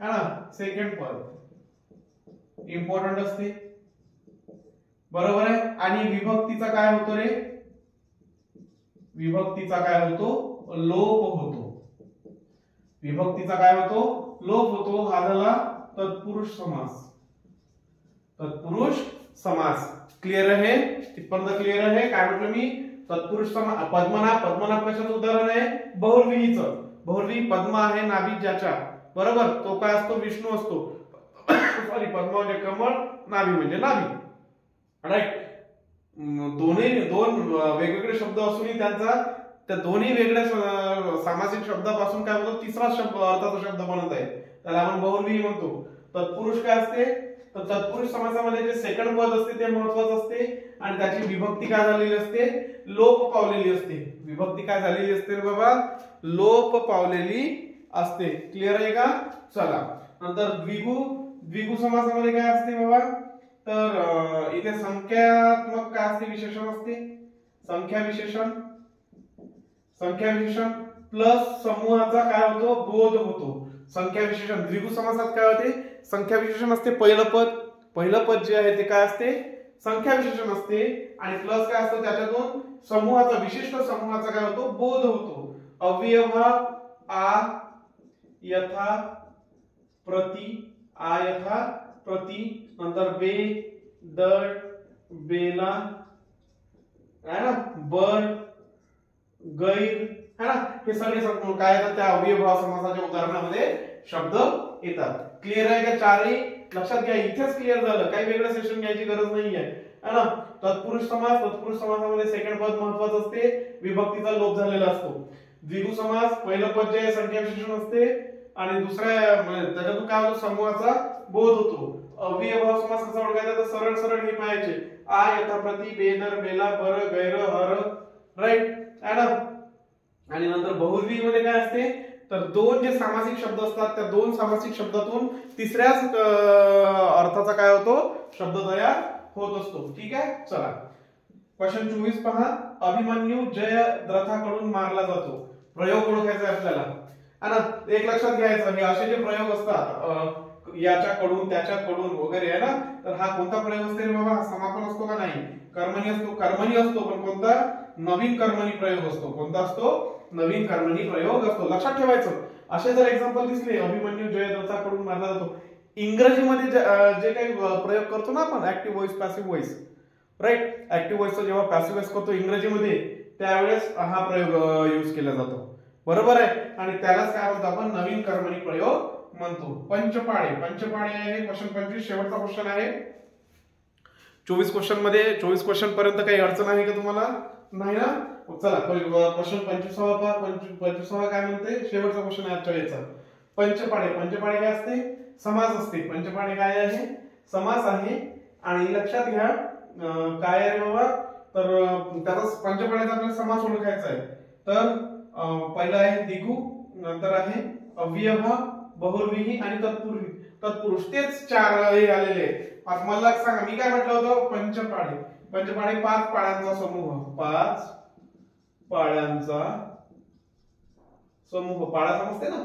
A: ना, सेकंड पद इम्पॉर्टंट असते. बरोबर आहे? आणि विभक्तीचा काय होतो रे? विभक्तीचा काय होतो? लोप होतो. विभक्तीचा काय होतो? लोप होतो. हा झाला तत्पुरुष समास. तत्पुरुष समास. क्लिअर आहे? इथपर्यंत क्लिअर आहे? काय म्हटलं मी? तत्पुरुष समास. पद्मनाभ कशाचं उदाहरण आहे? बहुव्रीहीचं. बहुव्रीही पद्म आहे नाभीत ज्याच्या, बरोबर? तो काय असतो? विष्णू असतो. सॉरी, पद्म म्हणजे कमळ, नाभी म्हणजे नाभी. राईट. दोन वेगवेगळे शब्द असूनही त्यांचा त्या दोन्ही वेगळ्या सामासिक शब्दापासून काय होतो? तिसरा शब्द अर्थाचा शब्द बनत आहे. त्याला आपण बहुव्रीही म्हणतो. तत्पुरुष काय असते? तर तत्पुरुष समासामध्ये जे सेकंड पद असते ते महत्वाचं असते आणि त्याची विभक्ती काय झालेली असते? लोप पावलेली असते. विभक्ती काय झालेली असते रे बाबा? लोप पावलेली असते. क्लिअर आहे का? चला नंतर द्विगु समासामध्ये काय असते बाबा? तर इथे संख्यात्मक काय असते? विशेषण असते. संख्या विशेषण प्लस समूहाचा काय होतो? बोध होतो. संख्या विशेषण. द्विगु समासात काय होते? संख्या विशेषण असते. पहिलं पद जे आहे ते काय असते? संख्या विशेषण असते. आणि प्लस काय असतं? त्याच्यातून समूहाचा, विशिष्ट समूहाचा काय होतो? बोध होतो. अव्ययभाव आ यथा प्रति, नंतर बे, दड, बेला, है ना, बर, गैर, है ना, हे सगळे काय येतात? त्या अव्ययभाव समासाच्या उदाहरणामध्ये शब्द येतात. क्लिअर आहे का? चारही लक्षात घ्या. इथेच क्लिअर झालं. काही वेगळं सेशन घ्यायची गरज नाहीये, है ना? तत्पुरुष समासामध्ये सेकंड पद महत्वाचं असते. विभक्तीचा लोप झालेला असतो. द्विगु समास पहिलं पद जे आहे संख्या विशेषण असते आणि दुसऱ्या त्याच्यातून काय होतो? समूहाचा बोध होतो. अव्ययभाव समास कसा ओळखायचा? तर सरळ हे पाहायचे. आ यथा प्रति, बेदर, बेला, बर, गैर, हर, राईट, है ना? आणि नंतर बहुव्रीही मध्ये काय असते? तर दोन जे सामासिक शब्द असतात त्या दोन सामासिक शब्दातून तिसऱ्याच अर्थाचा काय होतो? शब्द तयार होत असतो. ठीक आहे. चला क्वेश्चन 24 पहा. अभिमन्यू जयद्रथाकडून मारला जातो. प्रयोग ओळखायचा आहे आपल्याला, है ना? एक लक्षात घ्यायचं, हे असे जे प्रयोग असतात याच्याकडून त्याच्याकडून वगैरे, आहे ना? तर हा कोणता प्रयोग असतो रे बाबा? समापन असतो का? नाही. कर्मणी असतो. पण कोणता? नवीन कर्मणी प्रयोग असतो. कोणता असतो? नवीन कर्मणी प्रयोग असतो. लक्षात ठेवायचं. असे जर एक्झाम्पल दिसले, अभिमन्यू जयद्रथाकडून मारला जातो. इंग्रजीमध्ये जे काही प्रयोग करतो ना आपण, active voice, passive voice, right? Active व्हॉइसचा जेव्हा पॅसिव्ह व्हॉइस करतो इंग्रजीमध्ये त्यावेळेस हा प्रयोग यूज केला जातो. बरोबर आहे? आणि त्यालाच काय म्हणतो आपण? नवीन कर्मणी प्रयोग म्हणतो. पंचपाळे आहे क्वेश्चन 25. शेवटचा क्वेश्चन आहे 24 क्वेश्चन मध्ये. 24 क्वेश्चन पर्यंत काही अडचण आहे का तुम्हाला? नाही ना? चला क्वेश्चन 25वा पहा. 25वा काय म्हणते, शेवटचा क्वेश्चन आहे आजच्या वेळेचा. पंचपाणे. पंचपाणे काय असते, समास असते. पंचपाणे काय आहे, समास आहे. आणि लक्षात घ्या काय आहे बाबा, तर त्याचा पंचपाण्याचा आपल्याला समास ओळखायचा आहे. तर पहिला आहे दिगू, नंतर आहे अव्ययभा, बहुव्रीही आणि तत्पुरुष. तत्पुरुष तेच चार हे आलेले आहेत. आता मला सांगा, मी काय म्हटलं होतं, पंचपाणे. पंचपाणे 5 पाळ्यांचा समूह. 5 पाळ्यांचा समूह. पाळा समजते ना,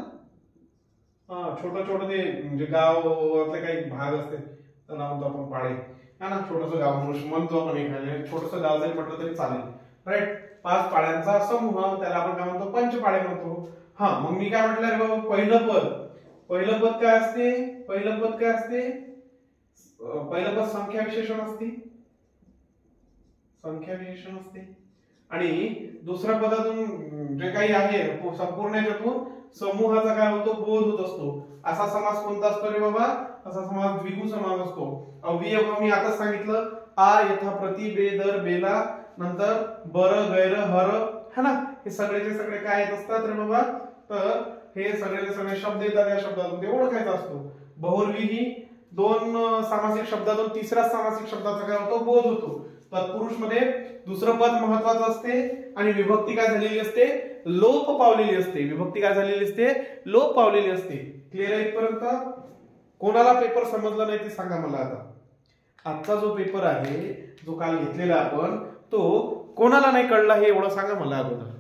A: हा छोटं छोटं ते म्हणजे गावातले काही भाग असते त्याला म्हणतो आपण पाडे, हा ना, छोटस गाव म्हणतो आपण. एखाद्या छोटस गाव जरी म्हटलं तरी चालेल, राईट. 5 पाळ्यांचा समूह त्याला आपण काय म्हणतो, पंचपाळे म्हणतो. हा, मग मी काय म्हटलं रे बाबा, पहिलं पद. पहिलं पद काय असते, पहिलं पद काय असते, पहिलं पद संख्या विशेषण असते. संख्या विशेषण असते. आणि दुसऱ्या पदातून जे काही आहे संपूर्ण याच्यातून समूहाचा काय होतो, बोध होत असतो. असा समास कोणता असतो रे बाबा, असा समास द्विगु समास असतो. अव्यय मी आता सांगितलं, आ यथा प्रति बे दर बेला, नंतर बर गैर हर, है ना, हे सगळेचे सगळे काय येत असतात रे बाबा, तर हे सगळे सगळे शब्द येतात या शब्दातून, ते ओळखायचा असतो. बहुव्रीही 2 सामासिक शब्दातून तिसऱ्या सामासिक शब्दाचा काय होतो, बोध होतो. तत्पुरुष मध्ये दुसरं पद महत्वाचं असते आणि विभक्ती काय झालेली असते, लोप पावलेली असते. विभक्ती काय झालेली असते, लोप पावलेली असते. क्लिअर आहे इथपर्यंत? कोणाला पेपर समजला नाही ते सांगा मला. आता आजचा जो पेपर आहे, जो काल घेतलेला आपण, तो कोणाला नाही कळला हे एवढं सांगा मला अगोदर.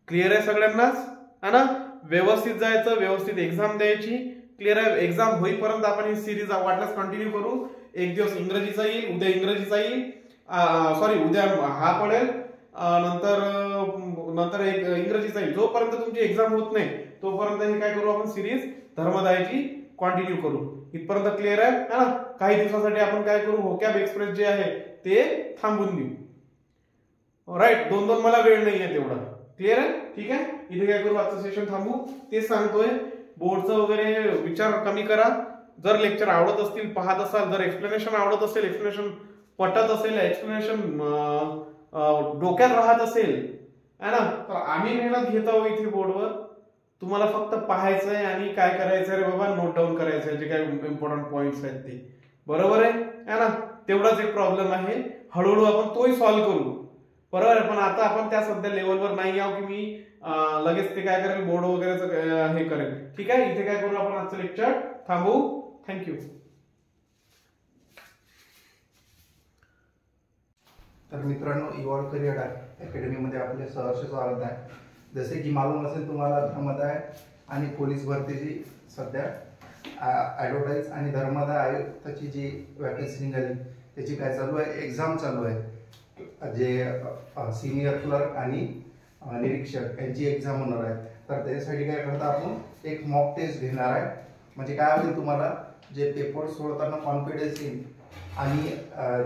A: क्लिअर आहे सगळ्यांनाच, है ना? व्यवस्थित जायचं, व्यवस्थित एक्झाम द्यायची. क्लिअर आहे? एक्झाम होईपर्यंत आपण ही सिरीज वाटल्यास कंटिन्यू करू. एक दिवस इंग्रजीचा येईल, उद्या इंग्रजीचा येईल, सॉरी उद्या हा पडेल, नंतर एक इंग्रजीचा येईल. जोपर्यंत तुमची एक्झाम होत नाही तोपर्यंत हे काय करू आपण, सिरीज धर्मदायाची कंटिन्यू करू. इथपर्यंत क्लिअर आहे ना? काही दिवसासाठी आपण काय करू, होकॅब एक्सप्रेस जे आहे ते थांबून देऊ. राईट, 2-2 मला वेळ नाही आहे तेवढा. क्लिअर आहे? ठीक आहे. इथे काय करू, आजचं सेशन थांबू. तेच सांगतोय, बोर्डचं वगैरे विचार कमी करा. जर लेक्चर आवडत असतील, पाहत असाल, जर एक्सप्लेनेशन आवडत असेल, एक्सप्लेनेशन पटत असेल, एक्सप्लेनेशन डोक्यात राहत असेल, है ना, तर आम्ही मेहनत घेत आहोत इथे बोर्डवर. तुम्हाला फक्त पाहायचंय आणि काय करायचंय रे बाबा, नोट डाऊन करायचंय जे काही इम्पॉर्टंट पॉइंट्स आहेत ते. बरोबर आहे, है ना? तेवढाच एक प्रॉब्लेम आहे. हळूहळू आपण तोही सॉल्व्ह करू. बरोबर आहे. पण आता आपण त्या सध्या लेवलवर नाही आहोत की मी लगेच ते काय करेल, बोर्ड वगैरे हे करेल. ठीक आहे. इथे काय करू आपण, आजचं लेक्चर थांबवू. थँक्यू.
B: तर मित्रांनो, इव्हॉल्व करिअर अकॅडमीमध्ये आपले सहर्ष स्वागत आहे. जसे की मालूम असेल तुम्हाला, धर्मदाय आणि पोलीस भरतीची सध्या ॲडव्हर्टाईज आणि धर्मदाय आयुक्ताची जी वॅकन्सी निघाली त्याची काय चालू आहे, एक्झाम चालू आहे. जे सिनियर क्लर्क आणि निरीक्षक यांची एक्झाम होणार आहे. तर त्याच्यासाठी काय करता, आपण एक मॉक टेस्ट घेणार आहे. म्हणजे काय होईल, तुम्हाला जे पेपर सोडताना कॉन्फिडन्स येईल. आणि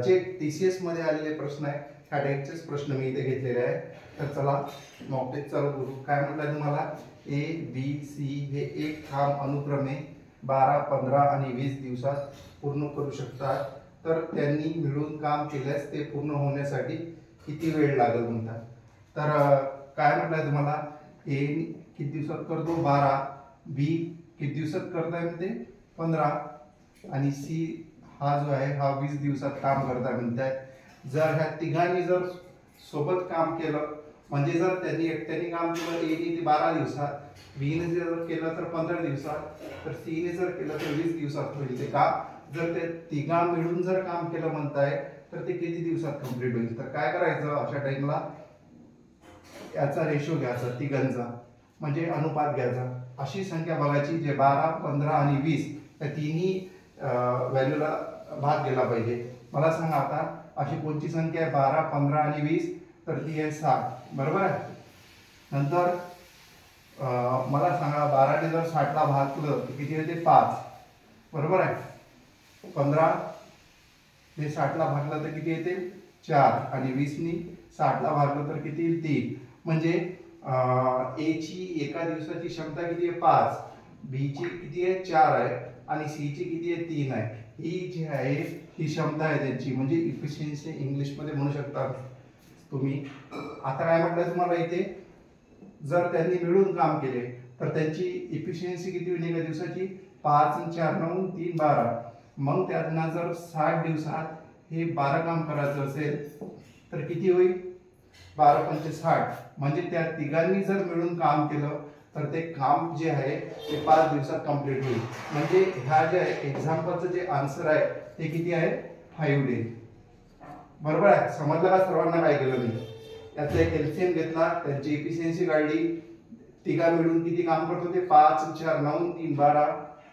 B: जे TCS मध्ये आलेले प्रश्न आहे, ह्या टाईपचेच प्रश्न मी इथे घेतलेले आहे. तर चला मॉक टेस्ट चालू करू. काय म्हटलं तुम्हाला, ABC हे एक काम अनुक्रमे 12, 15 आणि 20 दिवसात पूर्ण करू शकतात. तर त्यांनी मिळून काम केल्यास ते पूर्ण होण्यासाठी किती वेळ लागेल म्हणतात. तर काय म्हटलंय तुम्हाला, A किती दिवसात करतो, 12, B किती दिवसात करताय म्हणते, 15, आणि C हा जो आहे हा 20 दिवसात काम करताय म्हणताय. जर ह्या तिघांनी जर सोबत काम केलं, म्हणजे जर त्यांनी एकट्याने काम केलं A ने 12 दिवसात, B ने जर केलं तर 15 दिवसात, तर C ने जर केलं तर 20 दिवसात होईल ते काम. जर ते तिघा मिळून जर काम केलं म्हणताय तर ते किती दिवसात कंप्लीट होईल. तर काय करायचं, अशा टाइमला याचा रेशो घ्यायचा, तिघांचा म्हणजे अनुपात घ्यायचा. अशी संख्या बघायची जे 12, 15 आणि 20 या तिन्ही व्हॅल्यूला भाग गेला पाहिजे. मला सांगा आता, अशी कोणती संख्या आहे 12, 15 आणि 20, तर ती आहे 7. बरोबर आहे. नंतर मला सांगा, 12 ने जर 60 ला भागलं तर किती येते, 5. बरोबर आहे. 15 ने 60 ला भागलं तर किती येते, 4. आणि 20 ने 60 ला भागलं तर किती येईल, 3. म्हणजे A ची एका दिवसाची क्षमता किती आहे, 5. B ची किती आहे, 4 आहे. आणि C ची किती आहे, 3 आहे. ही जी आहे ही क्षमता आहे त्यांची, म्हणजे इफिशियन्सी इंग्लिश मध्ये म्हणू शकतात तुम्ही. आता काय म्हटलं तुम्हाला इथे, जर त्यांनी मिळून काम केले तर त्यांची इफिशियन्सी किती होईल एका दिवसाची, 5 आणि 4 9 3 12. मग त्यांना जर 60 दिवसात हे 12 काम करायचं असेल तर किती होईल, 12 पंचे 60. म्हणजे त्या तिघांनी जर मिळून काम केलं तर ते काम जे आहे ते 5 दिवसात कंप्लीट होईल. म्हणजे ह्या जे एक्झाम्पलचं जे आन्सर आहे ते किती आहे, 5 डेज. बरोबर आहे, समजलं का सर्वांना काय केलं मी. त्याचा एक एलसीएम घेतला, त्यांची इफिशियन्सी काढली, तिघा मिळून किती काम करत होते, 5 4 9 3 12,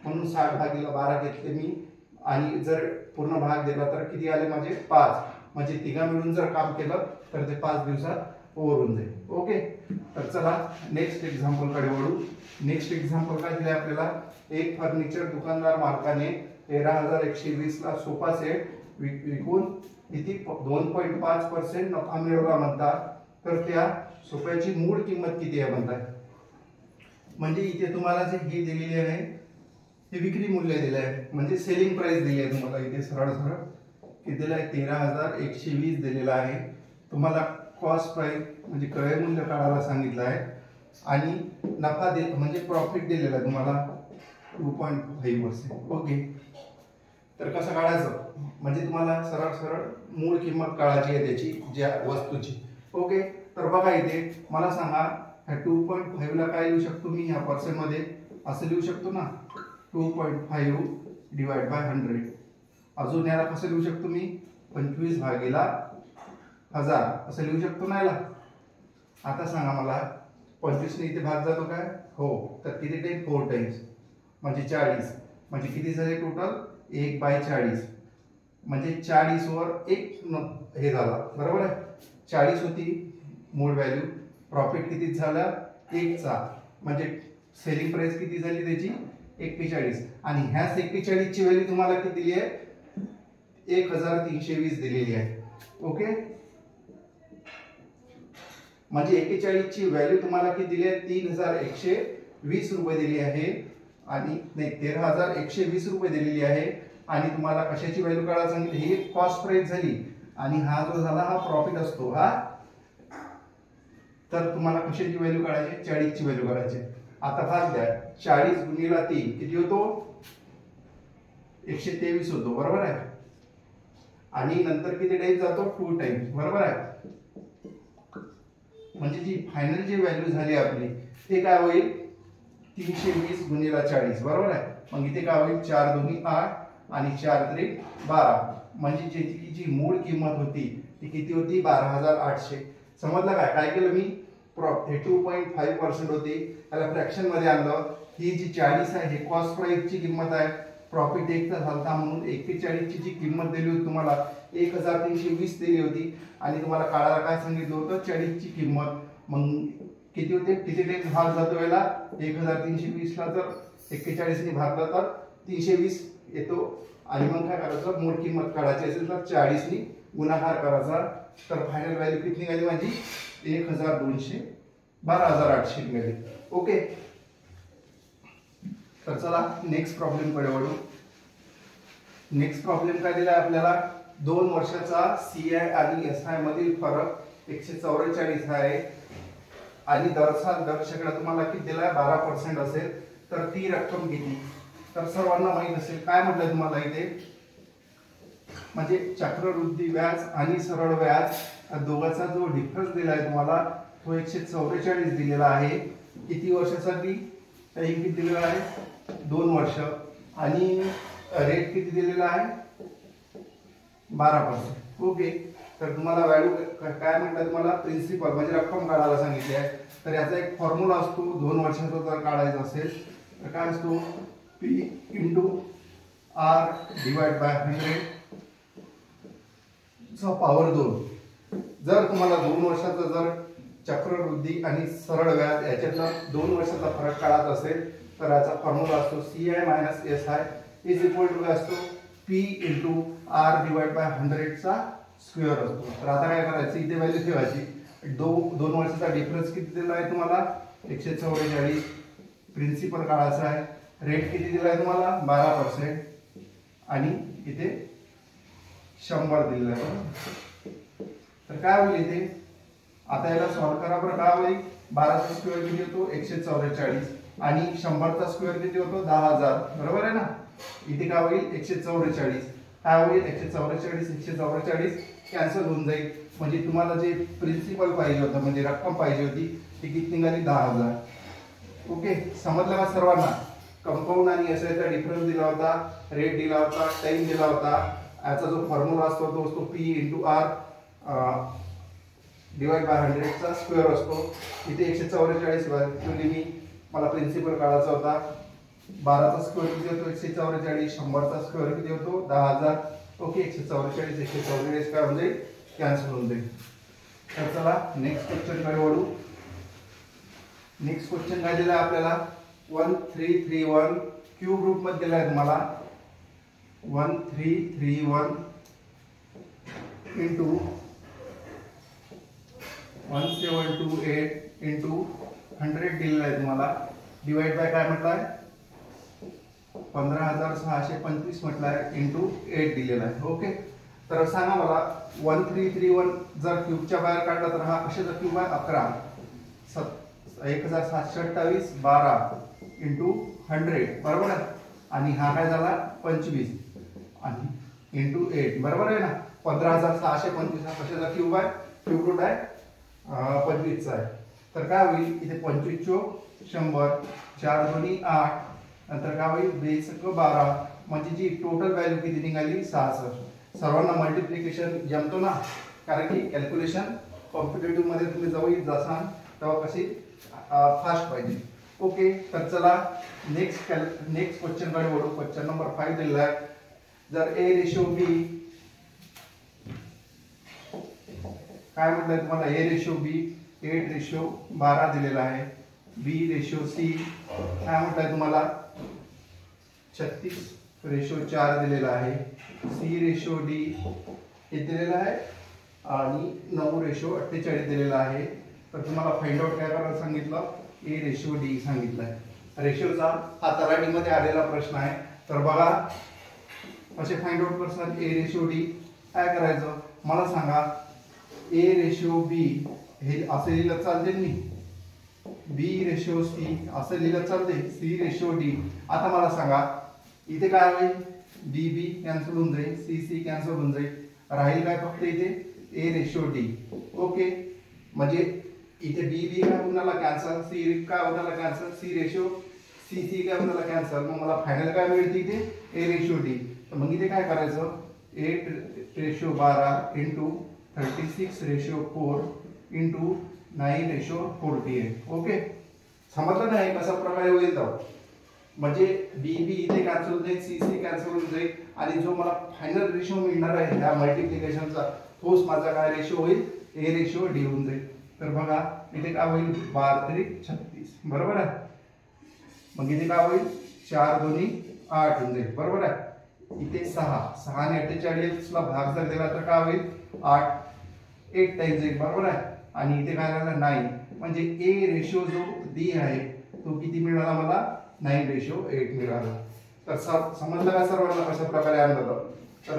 B: म्हणून 60 भागीला 12 घेतले मी. आणि जर पूर्ण भाग दिला तर किती आले माझे, 5. म्हणजे तिघा मिळून जर काम केलं तर ते 5 दिवसात ओव्हर होऊन जाईल. ओके, तर चला नेक्स्ट एक्झाम्पल कडे वळू. नेक्स्ट एक्झाम्पल काय दिले आपल्याला, एक फर्निचर दुकानदार मालकाने 13,120 ला सोफा सेट विकून किती 2.5% नफा मिळवला म्हणतात. तर त्या सोफ्याची मूळ किंमत किती आहे म्हणतात. म्हणजे इथे तुम्हाला जे हे दिलेले आहे ते विक्री मूल्य दिले आहे, म्हणजे सेलिंग प्राइस दिली आहे तुम्हाला इथे सरळ सरळ किती दिलं आहे, 13,120 दिलेला आहे. तुम्हाला कॉस्ट प्राइस म्हणजे क्रय मूल्य काढायला सांगितलं आहे. आणि नफा म्हणजे प्रॉफिट दिलेला आहे तुम्हाला 2.5%. ओके, तर कसं काढायचं, म्हणजे तुम्हाला सरळ सरळ मूळ किंमत काढायची आहे त्याची ज्या वस्तूची. ओके, तर बघा इथे मला सांगा, ह्या 2.5 ला काय लिहू शकतो मी ह्या पर्सेंट मध्ये, असं लिहू शकतो ना, 2.5 डिवाइड बाय 100. अजून याला कसं लिहू शकतो मी, 25 भागीला 1000 असं लिहू शकतो ना याला. आता सांगा मला, 25 ने इथे भाग जातो काय, हो, तर किती टाइम, 4 टाइम्स म्हणजे 40. म्हणजे किती झाले टोटल, 1/40. म्हणजे 40 वर 1 हे झाला, बरोबर आहे. 40 होती मूळ व्हॅल्यू, प्रॉफिट किती झाला 1 चा. म्हणजे सेलिंग प्राइस किती झाली त्याची 41. आणि ह्या 41 ची व्हॅल्यू तुम्हाला किती दिली आहे, 1320 दिलेली आहे. ओके, म्हणजे 41 ची व्हॅल्यू तुम्हाला किती दिली आहे, 3120 रुपये दिली आहे. आणि नाही 13,120 रुपये दिलेली आहे. आणि तुम्हाला कशाची व्हॅल्यू काढायला सांगितली, ही कॉस्ट प्राइस झाली आणि हा जो झाला हा प्रॉफिट असतो हा. तर तुम्हाला कशाची व्हॅल्यू काढायची, 40 ची व्हॅल्यू काढायची. आता भाग द्या, 40 गुणिले 3 किती होतो, 123 होतो, बरोबर आहे. आणि नंतर किती टाइम्स जातो, 2 टाइम्स, बरोबर आहे. म्हणजे जी फायनल जी व्हॅल्यू झाली आपली ते काय होईल, 320 गुणिले 40, बरोबर आहे. मग इथे काय होईल, 4 दोन्ही 8 आणि 4 त्रिक 12. म्हणजे जी मूळ किंमत होती ती किती होती, 12,800. समजलं काय काय केलं मी, 2.5% होती, त्याला फ्रॅक्शन मध्ये आणलं. ही जी 40 आहे हे कॉस्ट प्राइस ची किंमत आहे, प्रॉफिट 1 चा झाला म्हणून 41 ची जी किंमत दिली होती तुम्हाला 1320 दिली होती. आणि तुम्हाला काढायला काय सांगितलं होतं, 40 ची किंमत. मग किती होते, किती टाइम भाग जातो याला, 1320 ला जर 41 ने भागला तर 320 येतो. आणि मग काय करायचं, मूळ किंमत काढायची असेल तर 40 ने गुणाकार करायचा. तर फायनल व्हॅल्यू किती निघाली माझी, 1200, 12,800 निघाली. ओके, तर चला नेक्स्ट प्रॉब्लेम कडे वळू. नेक्स्ट प्रॉब्लेम काय दिला आपल्याला, 2 वर्षाचा सीआय आणि एसआय मधील फरक 144 आहे. आणि दर शेकडा तुम्हाला किती दिलाय, 12% असेल तर ती रक्कम किती. तर सर्वांना माहित असेल काय म्हटलं तुम्हाला इथे, म्हणजे चक्रवृद्धी व्याज आणि सरळ व्याज दोघांचा जो डिफरन्स दिलाय तुम्हाला तो 144 दिलेला आहे. किती वर्षासाठी, टाइम किती दिलेला आहे, 2 वर्ष. आणि रेट किती दिलेला आहे, 12%. ओके, तर तुम्हाला व्हॅल्यू काय म्हटलं, तुम्हाला प्रिन्सिपल म्हणजे रक्कम काढायला सांगितली आहे. तर याचा एक फॉर्म्युला असतो, 2 वर्षाचा जर काढायचा असेल तर काय असतो, P × R डिवाइड बाय 100 चा पॉवर 2. जर तुम्हाला 2 वर्षाचा जर चक्रवृद्धी आणि सरळ व्याज याच्यातला 2 वर्षाचा फरक काढायचा असेल तर याचा फॉर्म्युला असतो CI - SI is equal to काय असतो, P × R डिवाइड बाय 100 चा स्क्वेअर असतो. तर आता काय करायचं, इथे व्हॅल्यू ठेवायची. 2 वर्षाचा डिफरन्स किती दिला आहे तुम्हाला, 144. प्रिन्सिपल काढायचा आहे, रेट किती दिला आहे तुम्हाला, 12%. आणि इथे 100 दिलेला आहे. तर काय होईल इथे, आता याला सॉल्व करा बरं. काय होईल, 12चा स्क्वेअर किती होतो 144 आणि 100चा स्क्वेअर किती होतो 10,000. बरोबर आहे ना. इथे काय होईल 144 काय होईल 144 कॅन्सल होऊन जाईल. म्हणजे तुम्हाला जे प्रिन्सिपल पाहिजे होतं म्हणजे रक्कम पाहिजे होती ती किती निघाली 10,000. ओके, समजलं का सर्वांना. कंपाऊंड आणि एसआयचा डिफरन्स दिला होता, रेट दिला होता, टाइम दिला होता. याचा जो फॉर्म्युला असतो तो असतो P × R डिवाइड बाय 100 चा स्क्वेअर असतो. इथे 144 व्हॅल्यू मी मला प्रिन्सिपल काढायचा होता. 12चा स्क्वेअर किती होतो 144, 100चा स्क्वेअर किती होतो 10,000. ओके, 144 काय होऊन जाईल कॅन्सल होऊन जाईल. तर चला नेक्स्ट क्वेश्चन कडे वळू. नेक्स्ट क्वेश्चन काय दिला आपल्याला 1331 क्यूब ग्रुप मध्ये दिला आहे तुम्हाला 1331 इंटू 1728 इंटू 100 दिलेला आहे तुम्हाला. डिवाइड बाय काय म्हटलंय 15,625 म्हटलंय इंटू 8 दिलेला आहे. ओके, तर सांगा मला 1331 जर क्यूबच्या बाहेर काढला तर हा कशाचा क्यूब आहे 11 1728 12 इंटू 100 बरोबर आहे. आणि हा काय झाला 25 आणि इंटू 8 बरोबर आहे ना. 15,625 हा कशाचा क्यूब आहे क्यूब रूट आहे 25 चा आहे. तर काय होईल इथे 25 चोक 100 4 दोन्ही 8 नंतर काय होईल 2 × 12 म्हणजे जी टोटल व्हॅल्यू किती निघाली 66. सर्वांना मल्टिप्लिकेशन जमतो ना, कारण की कॅल्क्युलेशन कॉम्पिटेटिव्ह मध्ये तुम्ही जवळ जासान तेव्हा कशी फास्ट पाहिजे. ओके, तर चला नेक्स्ट क्वेश्चन कडे वळू. क्वेश्चन नंबर 5 दिलेला आहे. जर A/B काय म्हटलंय तुम्हाला A/B 8:12 दिलेला आहे. B/C काय म्हटलंय तुम्हाला 36:4 दिलेला आहे. C/D हे दिलेलं आहे आणि 9:48 दिलेला आहे. तर तुम्हाला फाइंड आउट काय करायला सांगितलं A/D सांगितलंय. रेशोचा हा तराटीमध्ये आलेला प्रश्न आहे. तर बघा कसे फाइंड आउट करतात A/D काय करायचं मला सांगा. A/B हे असे लिहिलं चालते मी, B/C असं लिहिलं चालते, C/D. आता मला सांगा इथे काय होईल B कॅन्सल होऊन जाईल, C कॅन्सल होऊन जाईल, राहील काय फक्त इथे A/D. ओके, म्हणजे इथे B काय होणार कॅन्सल, C काय होणार कॅन्सल, C काय होणार कॅन्सल. मग मला फायनल काय मिळते इथे A/D. तर मग इथे काय करायचं 8:12 इंटू 36:4 इंटू 9:48. ओके, समजलं नाही कशा प्रकारे होईल तर. म्हणजे B इथे कॅन्सल होईल, C कॅन्सल होऊन जाईल आणि जो मला फायनल रेशो मिळणार आहे त्या मल्टिप्लिकेशनचा तोच माझा काय रेशो होईल A/D होऊन जाईल. तर बघा इथे काय होईल 12×36 बरोबर आहे. मग इथे काय होईल 4 दोन्ही 8 होऊन जाईल बरोबर आहे. इथे 6 ने 48 ला भाग जर दिला तर काय होईल 8 टाइम्स येईल बरोबर आहे. आणि इथे काय झालं 9 म्हणजे A रेशो जो D आहे तो किती मिळाला मला 9:8 मिळाला. तर समजलं का सर्वांना कशा प्रकारे आणलं. तर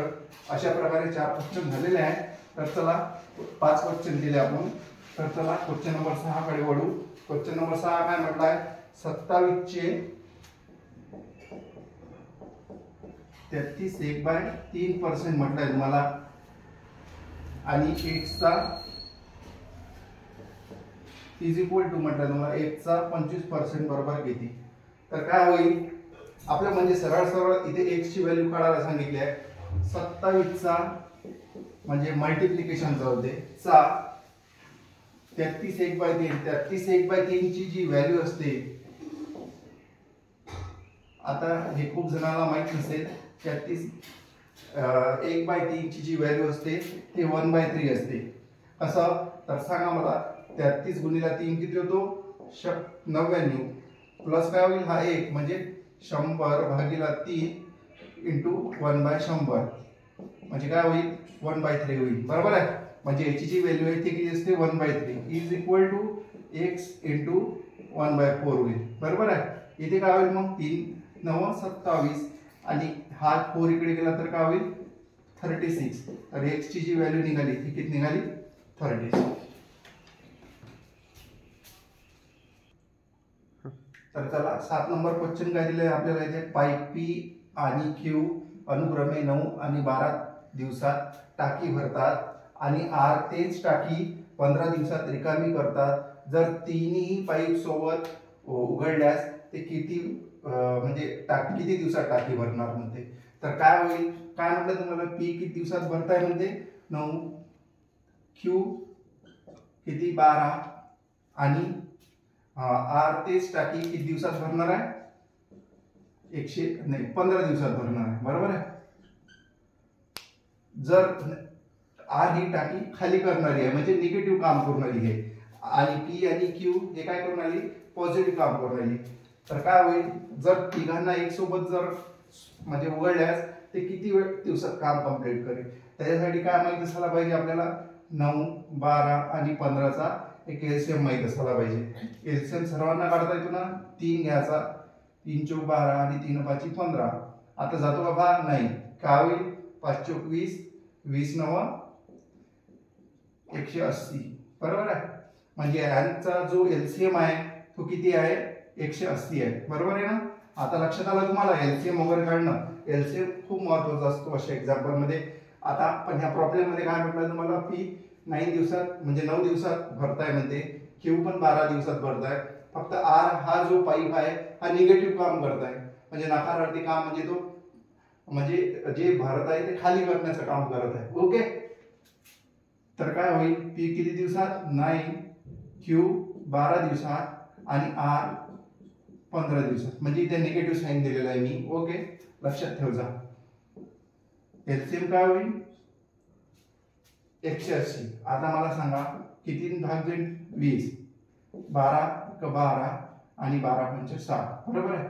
B: अशा प्रकारे 4 क्वेश्चन झालेले आहेत. तर चला 5 क्वेश्चन दिले आपण. तर चला क्वेश्चन नंबर 6 कडे वळू. क्वेश्चन नंबर 6 काय म्हटलाय 27 चे 33/3% म्हटलंय तुम्हाला आणि x चा इज इक्वल टू म्हटलं तुम्हाला x चा 25% बरोबर किती. तर काय होईल आपल्या म्हणजे सरळ इथे x ची व्हॅल्यू काढायला सांगितली आहे. 27 चा म्हणजे मल्टिप्लिकेशन होते चा 33/3 ची जी व्हॅल्यू असते, आता हे खूप जणांना माहित नसेल 1/3 ची जी व्हॅल्यू असते ते 1/3 असते. कसं तर सांगा मला 33 गुणिले 3 किती होतो 99 प्लस काय होईल हा 1 म्हणजे 100/3 इंटू 1/100 म्हणजे काय होईल 1/3 होईल बरोबर आहे. म्हणजे याची जी व्हॅल्यू आहे ती किती असते 1/3 is equal to x into 1/4 होईल बरोबर आहे. इथे काय होईल मग 3 9 27 आणि हा 4 इकडे गेला तर काय होईल 36. तर x ची जी व्हॅल्यू निघाली ती किती निघाली 36. तर चला 7 नंबर क्वेश्चन काय दिले आपल्याला इथे, पाईप पी आणि क्यू अनुक्रमे 9 आणि 12 दिवसात टाकी भरतात आणि आर तेच टाकी 15 दिवसात रिकामी करतात. जर तिन्ही पाईप सोबत उघडल्यास ते किती म्हणजे किती दिवसात टाकी भरणार म्हणते. तर काय होईल, काय म्हटलं तुम्हाला, पी किती दिवसात भरताय म्हणते 9, क्यू किती 12 आणि आर तेच टाकी किती दिवसात भरणार आहे, 15 दिवसात भरणार आहे. बरोबर आहे. जर आर ही टाकी खाली करणारी आहे म्हणजे निगेटिव्ह काम करणारी आहे आणि पी आणि क्यू हे काय करून आली, पॉझिटिव्ह काम करून आली. तर काय होईल, जर तिघांना एक सोबत जर म्हणजे उघडल्यास ते किती दिवसात काम कंप्लीट करेल. त्याच्यासाठी काय माहिती असायला पाहिजे आपल्याला, 9, 12 आणि 15चा एक एलसीएम माहित असायला पाहिजे. एलसीएम सर्वांना काढता येतो ना, 3 घ्यायचा, 3 चौक 12 आणि 3 पाची 15. आता जातो का भाग, नाही. काय होईल, 5 चौक 20, 20 9 180. बरोबर आहे. म्हणजे यांचा जो एलसीएम आहे तो किती आहे, 180 आहे. बरोबर आहे ना. आता लक्षात आलं तुम्हाला एलसीएम वगैरे काढणं, एलसीएम खूप महत्वाचा असतो अशा एक्झाम्पल मध्ये. आता पण ह्या प्रॉब्लेम मध्ये काय म्हटलं तुम्हाला, पी 9 दिवसात म्हणजे 9 दिवसात भरताय म्हणते, क्यू पण 12 दिवसात भरताय. फक्त आर हा जो पाईप आहे हा निगेटिव्ह काम करताय म्हणजे नकारार्थी काम, म्हणजे तो म्हणजे जे भरत आहे ते खाली करण्याचं काम करत आहे. ओके. तर काय होईल, पी किती दिवसात 9, क्यू 12 दिवसात आणि आर 15 दिवसात. म्हणजे इथे निगेटिव्ह साईन दिलेला आहे मी. ओके, लक्षात ठेव जा. एलसीएम काय होईल, 180. आता मला सांगा किती भाग जाईल, 20, 12 क 12 आणि 12 पंच 60. बरोबर आहे.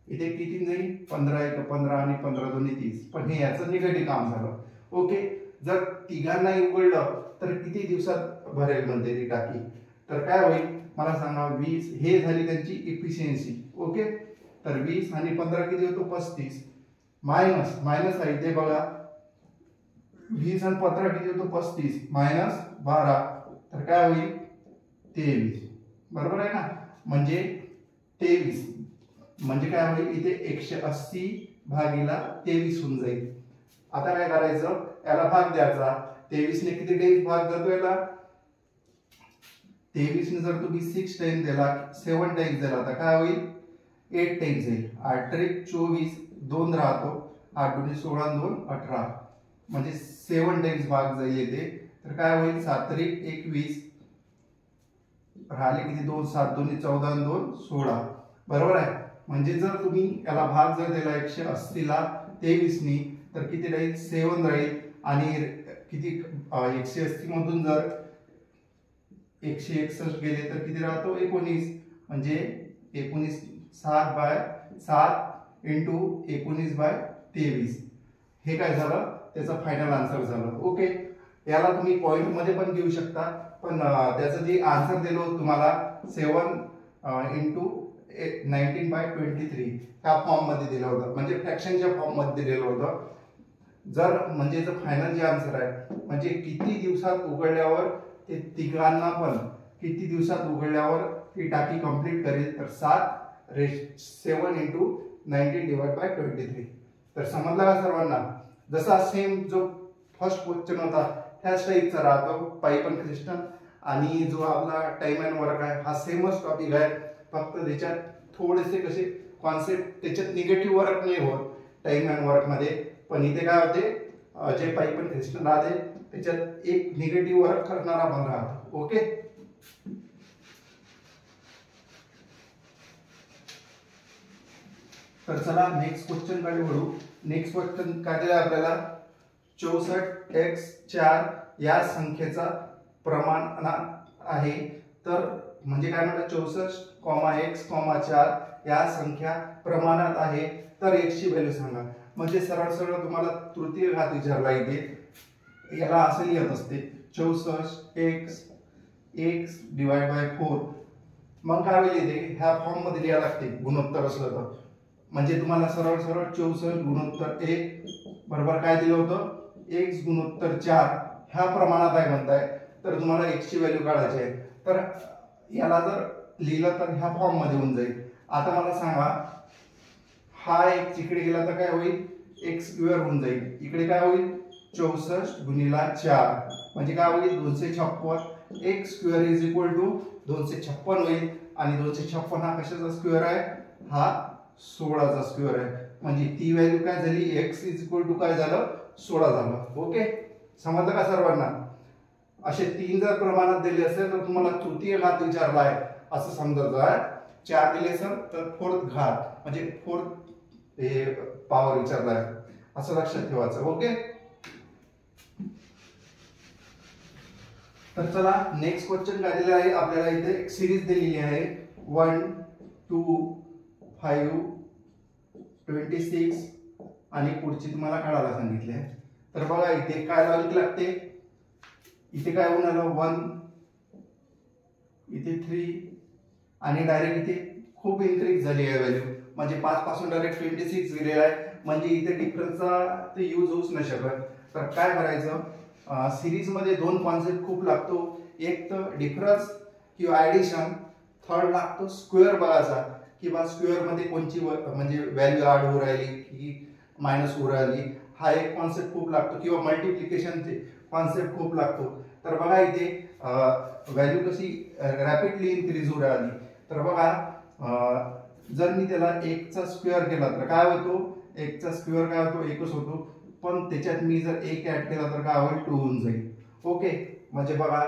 B: इथे किती जाईल, 15 1 15 आणि 15 दोन्ही 30. पण हे याचं निगेटिव्ह काम झालं. ओके. जर तिघांनाही उघडलं तर किती दिवसात भरेल म्हणते ती टाकी. तर काय होईल मला सांगा, 20 हे झाली त्यांची इफिशियन्सी. ओके. तर 20 आणि 15 किती होतो, 35. मायनस मायनस आहे इथे बघा, 20 आणि 15 किती होतो, 35 मायनस 12. तर काय होईल, 23. बरोबर आहे ना. म्हणजे 23 म्हणजे काय होईल, इथे 180 भागीला 23 होऊन जाईल. आता काय करायचं, याला भाग द्यायचा. 23 ने किती टाइम्स भाग जातो याला, 23 ने जर तुम्ही 6 टाइम्स दिला, 7 टाइम्स दिला तर काय होईल, 8 टाइम्स येईल. 8 त्रिक 24, 2 राहतो, 8 दुनी 16 2 18 म्हणजे 7 टाइम्स भाग जाईल येते. तर काय होईल, 7 त्रिक 21 राहिले किती, 2 7 2 14 2 16. बरोबर आहे. म्हणजे जर तुम्ही याला भाग जर दिला 180 ला 23 नी तर किती राहील, 7 राहील. आणि किती 180 मधून जर 161 गेले तर किती राहतो, 19. म्हणजे 19 7/7 इंटू 19/23. हे काय झालं, त्याचं फायनल आन्सर झालं. ओके. याला तुम्ही पॉइंट मध्ये पण घेऊ शकता, पण त्याचं जे आन्सर दिलं होतं तुम्हाला 7 इंटू 19/23 ह्या फॉर्म मध्ये दिलं होतं, म्हणजे फ्रॅक्शनच्या फॉर्म मध्ये दिलेलं होतं. जर म्हणजे फायनल जे आन्सर आहे म्हणजे किती दिवसात उघडल्यावर ते तिघांना पण किती दिवसात उघडल्यावर ती टाकी कंप्लीट करेल, तर 7 इंटू 19/23. तर समजला का सर्वांना. जसा सेम जो फर्स्ट क्वेश्चन होता त्याच टाईपचा राहतो पाईप अँड क्रिस्टल, आणि जो आपला टाइम अँड वर्क आहे हा सेमच टॉपिक आहे. फक्त त्याच्यात थोडेसे कसे कॉन्सेप्ट, त्याच्यात निगेटिव्ह वर्क नाही होत टाइम अँड वर्क मध्ये, पण इथे काय होते, जे पाईप अँड क्रिस्टल राहते त्याच्यात एक निगेटिव्ह वर्क करणारा पण राहतो. ओके. तर चला नेक्स्ट क्वेश्चन कडे वळू. नेक्स्ट क्वेश्चन काय दिला आपल्याला, 64x4 या संख्येचा प्रमाणात आहे. तर म्हणजे काय म्हणतात, 64x4 या संख्या प्रमाणात आहे, तर x ची व्हॅल्यू सांगा. म्हणजे सरळ सरळ तुम्हाला तृतीय घात विचारला इथे, याला असं लिहित असते 64x डिवाइड बाय 4. मग काय होईल इथे ह्या फॉर्म मध्ये लिहायला लागते गुणोत्तर असलं तर. म्हणजे तुम्हाला सरळ सरळ 64 गुणोत्तर 1 बरोबर काय दिलं होतं, x गुणोत्तर 4 ह्या प्रमाणात आहे म्हणताय, तर तुम्हाला x ची व्हॅल्यू काढायची आहे. तर याला जर लिहिलं तर ह्या फॉर्म मध्ये होऊन जाईल. आता मला सांगा, हा एक इकडे गेला तर काय होईल, एक्स स्क्वेअर होऊन जाईल. इकडे काय होईल, 64 गुणिला 4 म्हणजे काय होईल 256. X square is equal to 256 होईल. आणि 256 हा कशाचा स्क्वेअर आहे, हा 16चा स्क्वेअर आहे. म्हणजे ती व्हॅल्यू काय झाली, एक्स इज इक्वल टू काय झालं, 16 झालं. ओके, समजलं का सर्वांना? असे 3 जर प्रमाणात दिले असेल तर तुम्हाला तृतीय घात विचारला आहे असं समजायचं. 4 दिले असेल तर फोर्थ घात म्हणजे फोर्थ हे पॉवर विचारला आहे असं लक्षात ठेवायचं. ओके, तर चला नेक्स्ट क्वेश्चन काय दिलेला आहे आपल्याला. इथे एक सिरीज दिलेली आहे 1 2 5 26 आणि पुढची तुम्हाला काढायला सांगितले आहे. तर बघा इथे काय लॉजिक लागते, इथे काय होऊन आलं 1, इथे 3 आणि डायरेक्ट इथे खूप इन्क्रीज झाली आहे व्हॅल्यू. म्हणजे 5 पासून डायरेक्ट 26 गेलेला आहे. म्हणजे इथे डिफरन्सचा ते यूज होऊच नाही शकत. तर काय करायचं, सिरीज मध्ये 2 कॉन्सेप्ट खूप लागतो. एक तर डिफरन्स किंवा ऍडिशन, थर्ड लागतो स्क्वेअर बघायचा की बा स्क्वेअर मध्ये कोणची म्हणजे व्हॅल्यू ऍड होऊ राहिली की मायनस होऊ राहिली. हा एक कॉन्सेप्ट खूप लागतो. किंवा मल्टिप्लिकेशनचे कॉन्सेप्ट खूप लागतो. तर बघा इथे व्हॅल्यू कशी रॅपिडली इन्क्रीज होऊ राहिली. तर बघा जर मी त्याला 1 चा स्क्वेअर केला तर काय होतो, 1 चा स्क्वेअर काय होतो, 1च होतो. पण त्याच्यात मी जर 1 ऍड केला तर काय होईल, 2 होऊन जाईल. ओके, म्हणजे बघा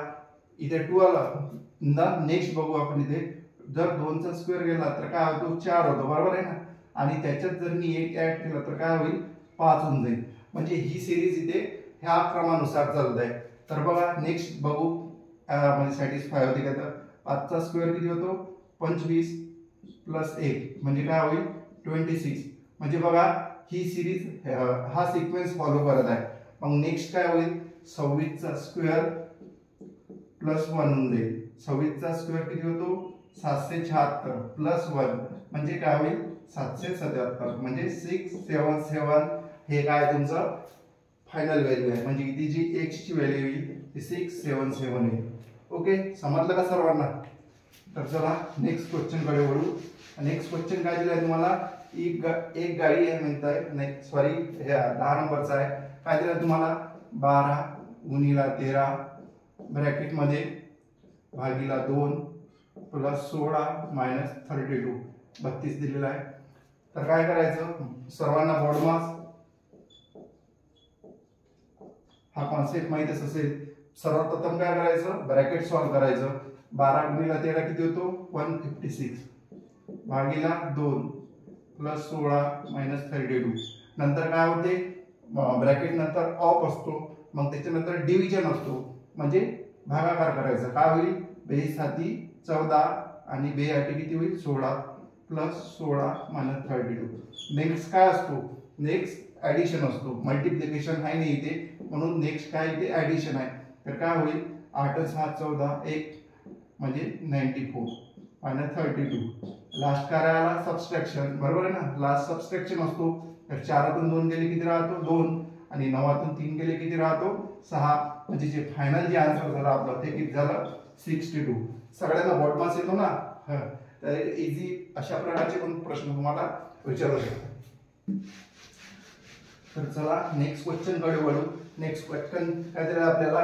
B: इथे 2 आला. नेक्स्ट बघू आपण. इथे जर 2 चा स्क्वेअर गेला तर काय होतो, 4 होतो, बरोबर आहे ना. आणि त्याच्यात जर मी 1 ऍड केला तर काय होईल, 5 होऊन जाईल. म्हणजे ही सिरीज इथे ह्या क्रमानुसार चालत आहे. तर बघा नेक्स्ट बघू म्हणजे सॅटिस्फाय होते का. तर 5 चा स्क्वेअर किती होतो, 25 प्लस 1 म्हणजे काय होईल 26. म्हणजे बघा ही सिरीज हा सिक्वेन्स फॉलो करत आहे. मग नेक्स्ट काय होईल, 26 चा स्क्वेअर प्लस 1 होऊन जाईल. 26 चा स्क्वेअर किती होतो, 776 प्लस 1 म्हणजे काय होईल 777. म्हणजे 677 हे काय तुमचं फायनल व्हॅल्यू आहे. म्हणजे इथे जी एक्स ची व्हॅल्यू येईल ती 677 येईल. ओके, समजलं का सर्वांना? तर चला नेक्स्ट क्वेश्चन कडे वळू. नेक्स्ट क्वेश्चन काय दिलाय तुम्हाला, एक गाडी आहे म्हणताय, नाही सॉरी 10 नंबरचा आहे. काय दिलाय तुम्हाला, 12 गुणिला 13 ब्रॅकेट मध्ये भागीला 2 प्लस 16 मायनस 32 32 दिलेला आहे. तर काय करायचं, सर्वांना बॉडमास हा कॉन्सेप्ट माहितच असेल. सर्वप्रथम काय करायचं, ब्रॅकेट सॉल्व्ह करायचं. 12 गुणिला 13 किती होतो, 156 भागीला 2 प्लस 16 मायनस 32. नंतर काय होते, ब्रॅकेट नंतर ऑफ असतो, मग त्याच्यानंतर डिव्हिजन असतो म्हणजे भागाकार करायचा. काय होईल, 2 7 14 आणि 2 8 किती होईल 16 प्लस 16 मायनस 32. नेक्स्ट काय असतो, नेक्स्ट ऍडिशन असतो. मल्टिप्लिकेशन आहे नाही इथे, म्हणून नेक्स्ट काय इथे ऍडिशन आहे. तर काय होईल 8 6 14 1 म्हणजे 94 मायनस 32. लास्ट काय आला, सबस्ट्रॅक्शन, बरोबर आहे ना. लास्ट सबस्ट्रॅक्शन असतो. तर 4 2 गेले किती राहतो 2 आणि 9 3 गेले किती राहतो 6. म्हणजे जे फायनल जे आन्सर झालं आपलं ते किती झालं 62. सगळ्यांना बॉडमास येतो ना. तर इझी अशा प्रकारचे पण प्रश्न तुम्हाला विचारू शकतात. तर चला नेक्स्ट क्वेश्चन कडे वळू. नेक्स्ट क्वेश्चन काय दिलं आपल्याला,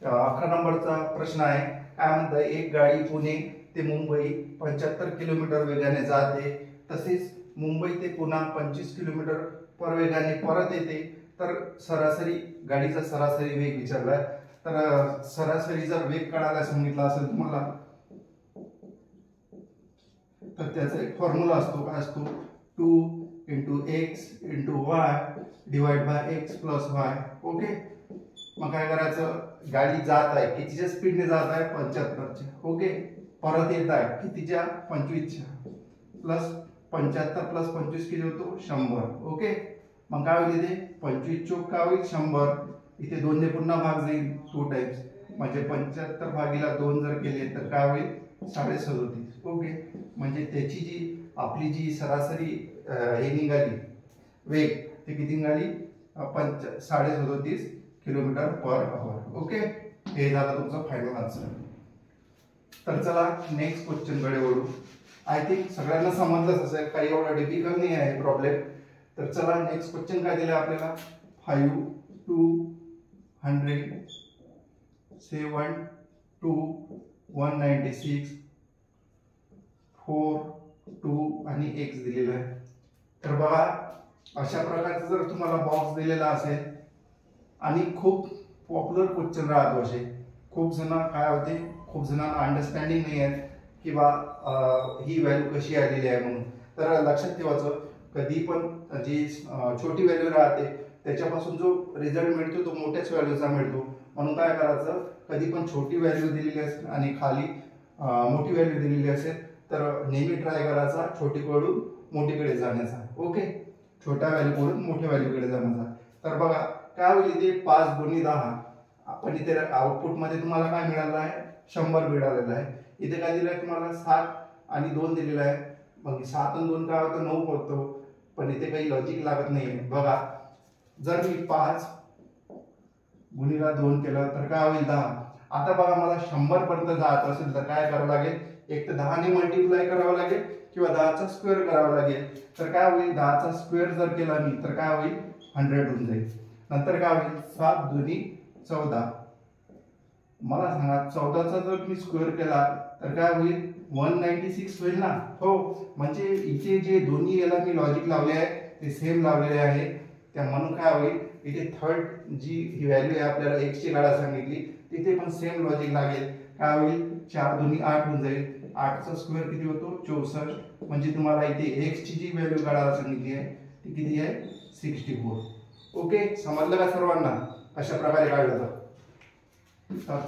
B: 11 नंबरचा प्रश्न आहे. काय म्हणताय, एक गाडी पुणे ते मुंबई 75 किलोमीटर वेगाने जाते, तसेच मुंबई ते पुन्हा 25 किलोमीटर पर वेगाने परत येते. तर सरासरी गाडीचा सरासरी वेग विचारलाय. तर सरासरी जर वेग काढायला सांगितला असेल तुम्हाला तर त्याचा एक फॉर्म्युला असतो. काय असतो, 2 × x × y divide by x plus y. Okay, मग काय करायचं, गाडी जात आहे कितीच्या स्पीडने जात आहे 75च्या. ओके, परत येत आहे कितीच्या 25च्या. प्लस 75 प्लस 25 किती होतो 100. ओके, मग काय होईल इथे 25 चोक काय होईल 100. इथे 2 ने पुन्हा भाग जाईल 2 टाइम्स. म्हणजे 75 भागीला 2 जर केले तर काय होईल 37. ओके, म्हणजे त्याची जी आपली जी सरासरी हे निघाली वेग ते किती निघाली 37 किलोमीटर पर आवर. ओके, हे झालं तुमचं फायनल आन्सर. तर चला नेक्स्ट क्वेश्चन कडे वळू. आय थिंक सगळ्यांना समजलंच असेल, काही एवढा डिफिकल्ट नाही आहे प्रॉब्लेम. तर चला नेक्स्ट क्वेश्चन काय दिलं आपल्याला, 5 2 100 7 2 196 4 2 आणि x दिलेला आहे. तर बघा अशा प्रकारचा जर तुम्हाला बॉक्स दिलेला असेल आणि खूप पॉप्युलर क्वेश्चन राहतो असे, खूप जण काय होते, खूप जणांना अंडरस्टँडिंग नाही आहे की बा ही व्हॅल्यू कशी आलेली आहे म्हणून. तर लक्षात ठेवायचं, कधी पण जी छोटी व्हॅल्यू राहते त्याच्यापासून जो रिझल्ट मिळतो तो मोठ्याच व्हॅल्यूचा मिळतो. म्हणून काय करायचं, कधी पण छोटी व्हॅल्यू दिलेली असेल आणि खाली मोठी व्हॅल्यू दिलेली असेल तर नेहमी ट्राय करायचा छोटीकडून मोठीकडे जाण्याचा. ओके, छोट्या व्हॅल्यूकडून मोठ्या व्हॅल्यूकडे जाण्याचा. तर बघा काय होईल, इथे 5 गुणिले 10, आपण इथे आउटपुट मध्ये तुम्हाला काय मिळालं आहे, 100 मिळालेलं आहे. इथे काय दिलं आहे तुम्हाला, 7 आणि 2 दिलेलं आहे. मग 7 आणि 2 काय होतं, 9 होतो. पण इथे काही लॉजिक लागत नाहीये. बघा जर मी 5 गुणिले 2 केलं तर काय होईल, 10. आता बघा मला 100 पर्यंत जायचं असेल तर काय करावं लागेल, एक तर 10 ने मल्टिप्लाय करावं लागेल किंवा 10चा स्क्वेअर करावा लागेल. तर काय होईल, 10चा स्क्वेअर जर केला मी तर काय होईल, 100 होऊन जाईल. नंतर काय होईल, 7 दुनी 14. मला सांगा 14चा जर मी स्क्वेअर केला तर काय होईल, 196 होईल ना. हो, म्हणजे इथे जे दोन्ही याला मी लॉजिक लावले आहे ते सेम लावलेले आहे. त्या म्हणून काय होईल, इथे थर्ड जी ही व्हॅल्यू आहे आपल्याला x ची काढा सांगितली, तिथे पण सेम लॉजिक लागेल. काय होईल, 4 दुनी 8 होऊन जाईल. 8चा स्क्वेअर किती होतो, 64. म्हणजे तुम्हाला इथे x ची जी व्हॅल्यू काढायला सांगितली आहे ती किती आहे, 64. ओके, समजलं का सर्वांना अशा प्रकारे काढलं तर.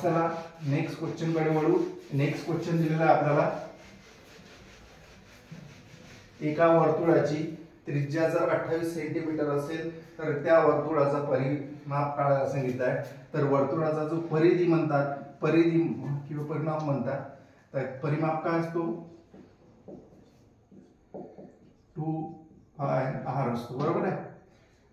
B: चला नेक्स्ट क्वेश्चन कडे वळू. नेक्स्ट क्वेश्चन दिलेला आहे आपल्याला, एका वर्तुळाची त्रिज्या जर 28 सेंटीमीटर असेल तर त्या वर्तुळाचा परिमाप काढायला सांगितलं आहे. तर वर्तुळाचा जो परिधी म्हणतात, परिधी किंवा परिमाप म्हणतात, तर परिमाप काय असतो, 2πr असतो, बरोबर आहे.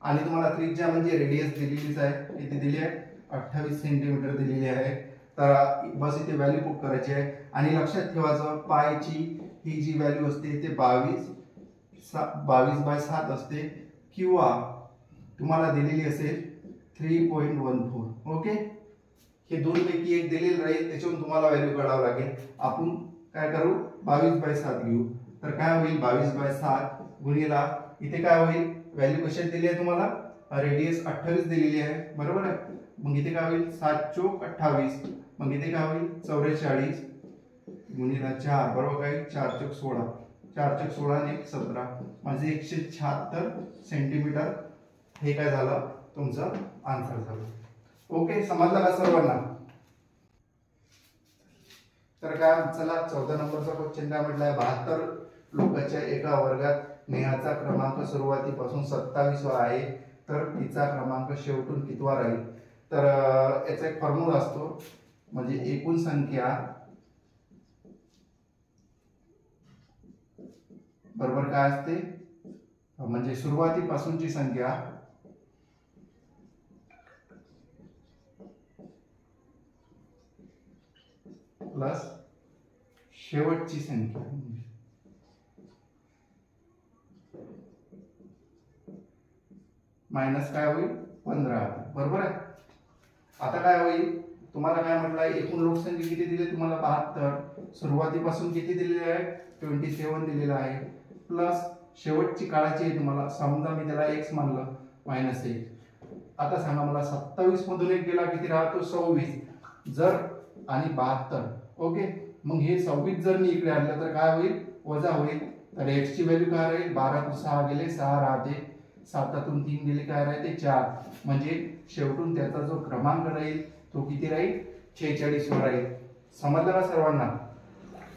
B: आणि तुम्हाला त्रिज्या म्हणजे रेडियस दिलेलीच आहे, किती दिली आहे, 28 सेंटीमीटर दिलेली आहे. तर बस इथे व्हॅल्यू पुट करायची आहे. आणि लक्षात ठेवायचं, पायची ही जी व्हॅल्यू असते ते 22/7 असते किंवा तुम्हाला दिलेली असेल 3.14. ओके, हे दोन पैकी एक दिलेलं राहील, त्याच्यावरून तुम्हाला व्हॅल्यू काढावं लागेल. आपण काय करू, 22/7 घेऊ. तर काय होईल, 22/7 गुणिला इथे काय होईल, व्हॅल्यू कशात दिली आहे तुम्हाला, रेडियस 28 दिलेली आहे, बरोबर आहे. मग इथे काय होईल, 7 चोक 28. मग इथे काय होईल, 44 गुणिला 4, बरोबर काय, 4 चोक 16. 4 चोक 16 आणि 1 17, म्हणजे 176 सेंटीमीटर. हे काय झालं, तुमचं आन्सर झालं. ओके, समजलं का सर्वांना. तर काय, चला 14 नंबरचा क्वेश्चन काय म्हटलाय, 72 लोकांच्या एका वर्गात नेहाचा क्रमांक सुरुवातीपासून 27 आहे, तर तिचा क्रमांक शेवटून कितवा राहील. तर याचा एक फॉर्म्युला असतो, म्हणजे एकूण संख्या बरोबर काय असते, म्हणजे सुरुवातीपासूनची संख्या प्लस शेवटची संख्या मायनस काय होईल, 15. बरोबर आहे. आता काय होईल, तुम्हाला काय म्हटलंय, एकूण लोकसंख्या किती दिली तुम्हाला, 72. सुरुवातीपासून किती दिलेली आहे, 27 दिलेला आहे, प्लस शेवटची काळाची आहे तुम्हाला, समजा मी त्याला x मानलं, -1. आता सांगा मला 27 मधून 1 गेला किती राहतो, 26. जर आणि 72. ओके, मग हे 26 जर मी इकडे आणलं तर काय होईल, वजा होईल. तर x ची व्हॅल्यू काय राहील, 12 तून 6 गेले 6 राहते, 7तून 3 गेले काय राहते 4. म्हणजे शेवटून त्याचा जो क्रमांक राहील तो किती राहील, 46 वर राहील. समजलं का सर्वांना.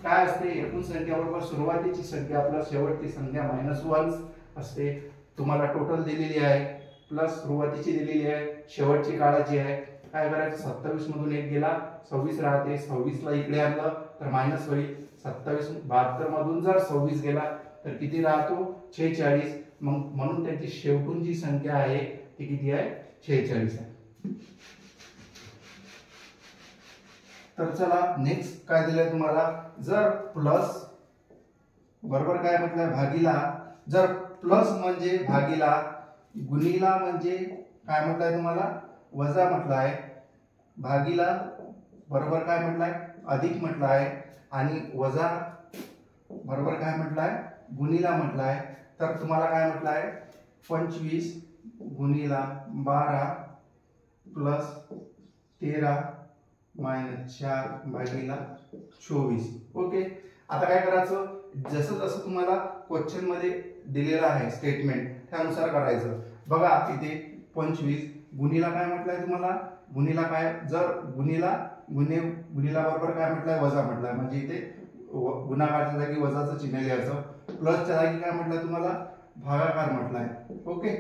B: काय असते, एकूण संख्या बरोबर सुरुवातीची संख्या प्लस शेवटची संख्या -1 असते. तुम्हाला टोटल दिलेली आहे, प्लस सुरुवातीची दिलेली आहे, शेवटची काळाची आहे. काय करायचं, 27 मधून 1 गेला 26 राहते, 26 ला इकडे आणलं तर मायनस होईल. 72 मधून जर 26 गेला तर किती राहतो, 46. मग म्हणून त्याची शेवटून जी संख्या आहे ती किती आहे, 46 आहे. तर चला नेक्स्ट काय दिलंय तुम्हाला, जर प्लस बरोबर काय म्हटलंय भागीला, जर प्लस म्हणजे भागीला, गुणीला म्हणजे काय म्हटलंय तुम्हाला वजा म्हटलंय, भागीला बरोबर काय म्हटलंय अधिक म्हटलंय, आणि वजा बरोबर काय म्हटलंय गुणीला म्हटलंय. तर तुम्हाला काय म्हटलंय 25 गुणीला 12 प्लस 13 मायनस 4 भागीला 24. ओके, आता काय करायचं, जसं जसं तुम्हाला क्वेश्चन मध्ये दिलेलं आहे स्टेटमेंट त्यानुसार करायचं. बघा इथे 25 गुणीला काय म्हटलंय तुम्हाला, गुणीला काय, जर गुणीला बरोबर काय म्हटलंय वजा म्हटलंय, म्हणजे इथे गुणाकारच्या जागी वजाचं चिन्ह लिहायचं. प्लसच्या जागी काय म्हटलंय तुम्हाला भागाकार म्हटलंय. ओके,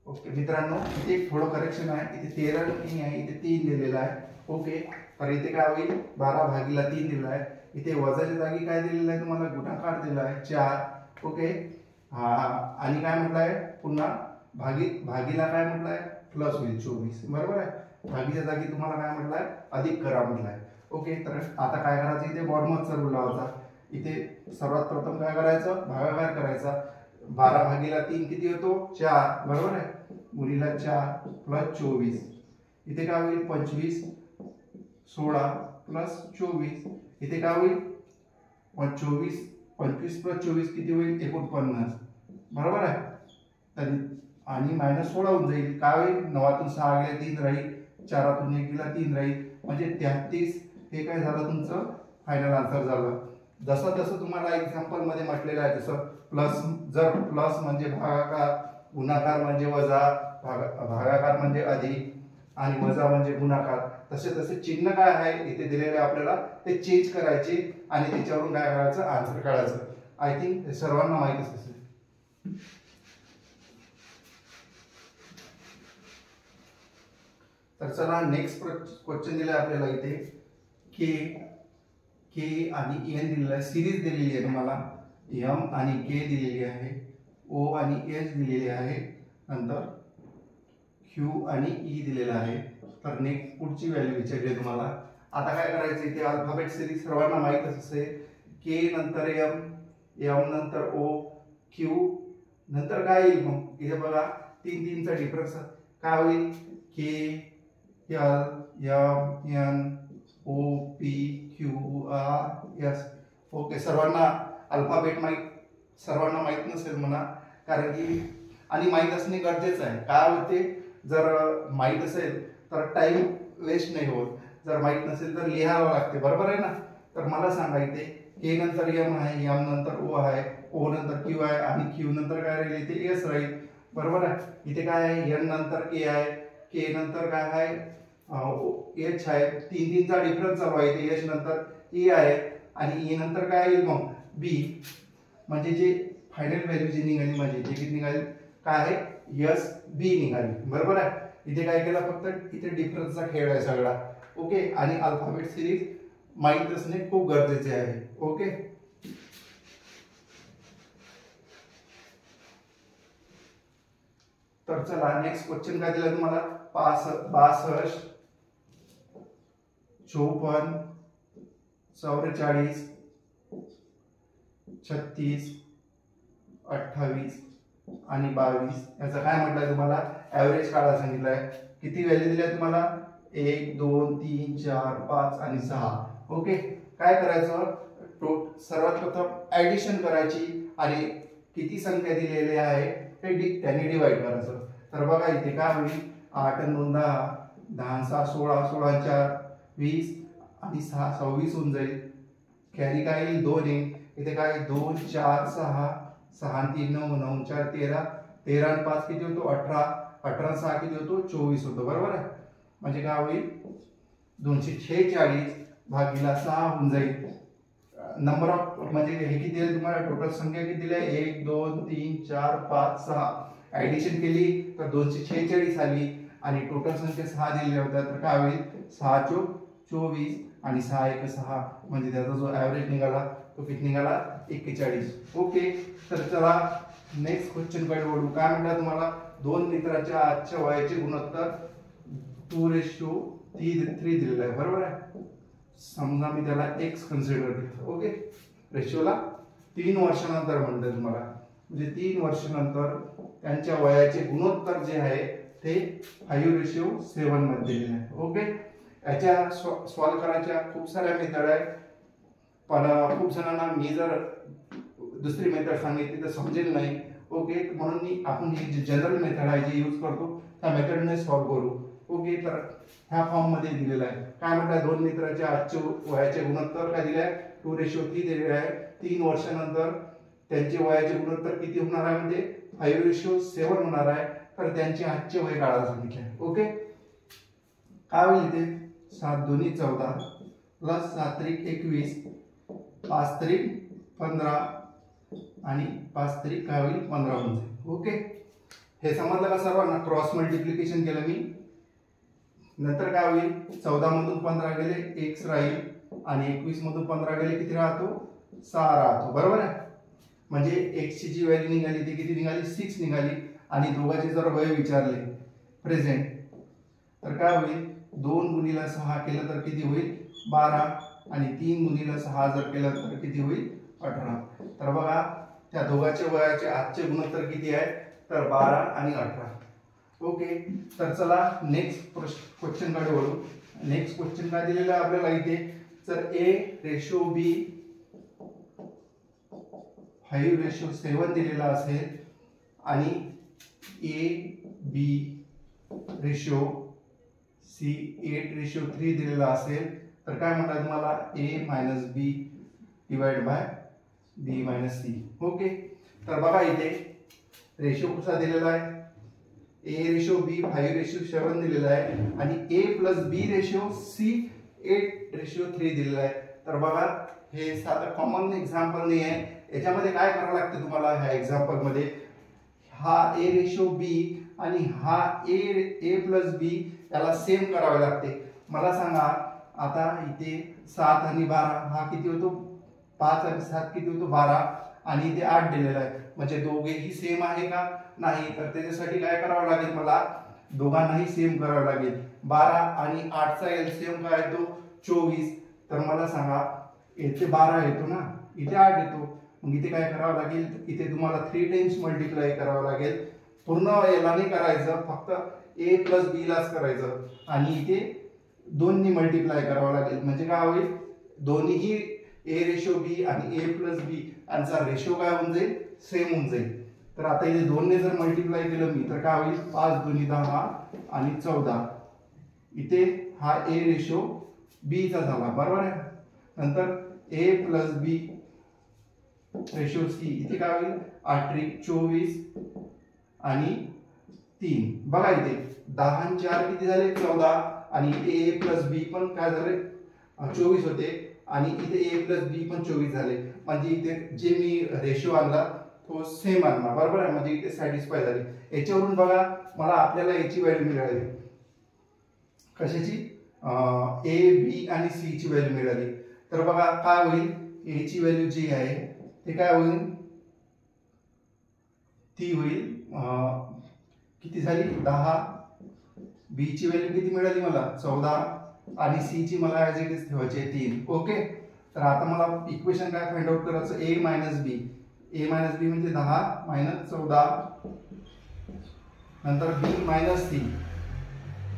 B: ओके मित्रांनो, इथे एक थोडं करेक्शन आहे, इथे 13 नाही आहे, इथे 3 दिलेला आहे. ओके, तर इथे काय होईल 12 भागीला 3 दिलेला आहे, इथे वजाच्या जागी काय दिलेलं आहे तुम्हाला गुणाकार दिला आहे 4. ओके, हा आणि काय म्हटलंय पुन्हा भागीला काय म्हटलंय प्लस होईल 24. बरोबर आहे, भागीच्या जागी तुम्हाला काय म्हटलंय अधिक करा म्हटलंय. ओके, तर आता काय करायचं, इथे बॉडमधचा रूल लावायचा. इथे सर्वात प्रथम काय करायचं भागाकार करायचा. 12 भागीला 3 किती होतो 4. बरोबर आहे, गुणीला 4 प्लस 24. इथे काय होईल 25 16 प्लस 24. इथे काय होईल 25 प्लस 24 किती होईल 49. बरोबर आहे, तर आणि मायनस 16 होऊन जाईल. काय होईल 9तून 6 गेले 3 राहील, 4तून 1 गेला 3 राहील, म्हणजे 33. हे काय झालं तुमचं फायनल आन्सर झालं. जसं जसं तुम्हाला एक्झाम्पल मध्ये म्हटलेलं आहे, जसं प्लस, जर प्लस म्हणजे भागाकार, गुणाकार म्हणजे वजा, भागाकार म्हणजे अधिक आणि वजा म्हणजे गुणाकार, तसे तसे चिन्ह काय आहे इथे दिलेले आपल्याला ते चेंज करायचे आणि त्याच्यावरून काय करायचं आन्सर काढायचं. आय थिंक हे सर्वांना माहितीच असेल. तर चला नेक्स्ट क्वेश्चन दिलाय आपल्याला. इथे के आणि एन दिलेला आहे, सिरीज दिलेली आहे तुम्हाला, एम आणि के दिलेली आहे, ओ आणि एच दिलेली आहे, नंतर क्यू आणि ई दिलेला आहे. तर नेक्स्ट पुढची व्हॅल्यू विचारली तुम्हाला. आता काय करायचं, इथे अल्फाबेट सिरीज सर्वांना माहीतच असेल, के नंतर एम, एम नंतर ओ, क्यू नंतर काय येईल मग इथे बघा 3 चा डिफरन्स काय होईल, K L M N O P Q R S. Okay, सर्वांना अल्फाबेट सर्वांना माहित नसेल म्हणा, कारण की आणि माहित असणे गरजेचं आहे. काय होते, जर माहित असेल तर टाइम वेस्ट नाही होत, जर माहित नसेल तर लिहावं लागते. बरोबर आहे ना. तर मला सांगा, इथे के नंतर एम आहे, एम नंतर ओ आहे, ओ नंतर क्यू आहे आणि क्यू नंतर काय राहील इथे एस राहील. बरोबर आहे, इथे काय आहे एन नंतर के आहे, के नंतर काय आहे एच आहे, 3 चा डिफरन्स चालू आहे, इथे एच नंतर ई आहे आणि ई नंतर काय येईल मग बी. म्हणजे जे फायनल व्हॅल्यू जी निघाली माझी जे किती निघाली काय आहे एस बी निघाली. बरोबर आहे, इथे काय केलं फक्त इथे डिफरन्सचा खेळ आहे सगळा. ओके, आणि अल्फाबेट सिरीज माहित असणे खूप गरजेचे आहे. ओके, तर चला नेक्स्ट क्वेश्चन काय दिला तुम्हाला 62 54 44 36 28 आणि 22. याचा काय म्हटलंय तुम्हाला ऍव्हरेज काढायला सांगितलंय. किती व्हॅल्यू दिल्या तुम्हाला 1 2 3 4 5 आणि 6. ओके, काय करायचं सर्वात प्रथम ऍडिशन करायची आणि किती संख्या दिलेली आहे ते त्याने डिवाइड करायचं. तर बघा इथे काय होईल 8 आणि 2 10, 10 6 16, 16 4 20 आणि 6 26 होऊन जाईल. कॅरी काय येईल 2 येईल. इथे काय 2 4 6, 6 आणि 3 9, 9 4 13, 13 आणि 5 किती होतो 18, 18 आणि 6 किती होतो 24 होतो. बरोबर आहे, म्हणजे काय होईल 246 भागीला 6 होऊन जाईल. नंबर ऑफ म्हणजे हे किती दिले तुम्हाला टोटल संख्या किती दिली 1 2 3 4 5 6. ऍडिशन केली तर 246 आली आणि टोटल संख्या 6 दिलेल्या होत्या. तर काय होईल 6 चोक 24 आणि 6 1 6, म्हणजे त्याचा जो ऍव्हरेज निघाला तो किती निघाला 41. ओके, तर चला नेक्स्ट क्वेश्चन कडे वळू. काय म्हटलं तुम्हाला दोन मित्राच्या आजच्या वयाचे गुणोत्तर 2:1 3 दिलेला आहे, बरोबर आहे. समजा मी त्याला x कन्सिडर केलं. ओके, रेशिओला 3 वर्षानंतर म्हणतात तुम्हाला, म्हणजे 3 वर्षानंतर त्यांच्या वयाचे गुणोत्तर जे आहे ते 5:7 मध्ये दिलेले आहे. ओके, याच्या सॉल्व्ह करायच्या खूप साऱ्या मेथड आहेत, पण खूप जणांना मी जर दुसरी मेथड सांगितली तर समजेल नाही. ओके, म्हणून आपण ही जी जनरल मेथड आहे जी यूज करतो त्या मेथडने सॉल्व्ह करू. ओके, तर ह्या फॉर्म मध्ये दिलेला आहे. काय म्हटलं, 2 मित्राच्या आजचे वयाचे गुणोत्तर काय दिले आहे, 2:3 दिलेले आहे. 3 वर्षानंतर त्यांचे वयाचे गुणोत्तर किती होणार आहे, म्हणजे 5:7 होणार आहे. तर त्यांचे आजचे वय काढायला सांगितले आहे. ओके, काय होईल इथे, 7 2 14 प्लस 7 3 21 5 3 15 आणि 5 3 काय होईल 15 होऊन जाईल. ओके, हे समजलं का सर्वांना. क्रॉस मल्टिप्लिकेशन केलं मी, नंतर काय होईल, 14 मधून 15 गेले x राहील आणि 21 मधून 15 गेले किती राहतो, 6 राहतो, बरोबर आहे. म्हणजे x ची जी व्हॅल्यू निघाली ती किती निघाली, 6 निघाली. आणि दोघांचे जर वय विचारले प्रेझेंट तर काय होईल, 2 गुणिले 6 केलं तर किती होईल 12 आणि 3 गुणिले 6 जर केलं तर किती होईल 18. तर बघा त्या दोघांच्या वयाचे आजचे गुणोत्तर किती आहे, तर 12 आणि 18. ओके, तर चला नेक्स्ट क्वेश्चन कडे वळू. नेक्स्ट क्वेश्चन काय दिलेलं आहे आपल्याला इथे, तर A:B 5:7 दिलेला असेल आणि AB रेशो C 8:3 दिलेला असेल, तर काय म्हणतात तुम्हाला, A - B divide by B - C. Okay, तर बघा इथे रेशो कसा दिलेला आहे, A:B 5:7 दिलेला आहे आणि A + B रेशो C 8:3 दिलेला आहे. तर बघा हे साधं कॉमन एक्झाम्पल नाही आहे, याच्यामध्ये काय करावं लागतं तुम्हाला ह्या एक्झाम्पल मध्ये, हा A:B आणि हा A + B याला सेम करावे लागते. मला सांगा आता इथे 7 आणि 12 हा किती होतो, 5 आणि 7 किती होतो 12 आणि इथे 8 दिलेला आहे, म्हणजे दोघेही सेम आहे का, नाही. तर त्याच्यासाठी काय करावं लागेल, मला दोघांनाही सेम करावं लागेल. 12 आणि 8 चा एलसीएम काय येतो 24. तर मला सांगा इथे 12 येतो ना, इथे 8 येतो, मग इथे काय करावं लागेल, इथे तुम्हाला 3 टाइम्स मल्टिप्लाय करावं लागेल. पूर्ण याला नाही करायचं, फक्त A + B लाच करायचं आणि इथे 2 नी मल्टिप्लाय करावं लागेल. म्हणजे काय होईल, दोन्हीही A:B आणि A + B यांचा रेशो काय होऊन जाईल, सेम होऊन जाईल. तर आता इथे 2 ने जर मल्टिप्लाय केलं मी तर काय होईल, 5 2 10 आणि 14. इथे हा A:B चा झाला, बरोबर आहे. नंतर A + B रेशो C इथे काय होईल, 8 3 24 आणि 3. बघा इथे 10 आणि 4 किती झाले 14 आणि इथे A + B पण काय झाले 24 होते आणि इथे A + B पण 24 झाले. म्हणजे इथे जे मी रेशो आणला तो सेम आणला, बरोबर आहे. म्हणजे इथे सॅटिस्फाय झाली. याच्यावरून बघा मला आपल्याला याची व्हॅल्यू मिळाली, कशाची, A B आणि C ची व्हॅल्यू मिळाली. तर बघा काय होईल, A ची व्हॅल्यू जी आहे ते काय होईल, ती होईल किती झाली 10. B ची व्हॅल्यू किती मिळाली मला 14 आणि C ची मला ऍज इट इज ठेवायची 3. ओके, तर आता मला इक्वेशन काय फाइंड आउट करायचं, A - B. A - B म्हणजे 10 - 14 नंतर B - C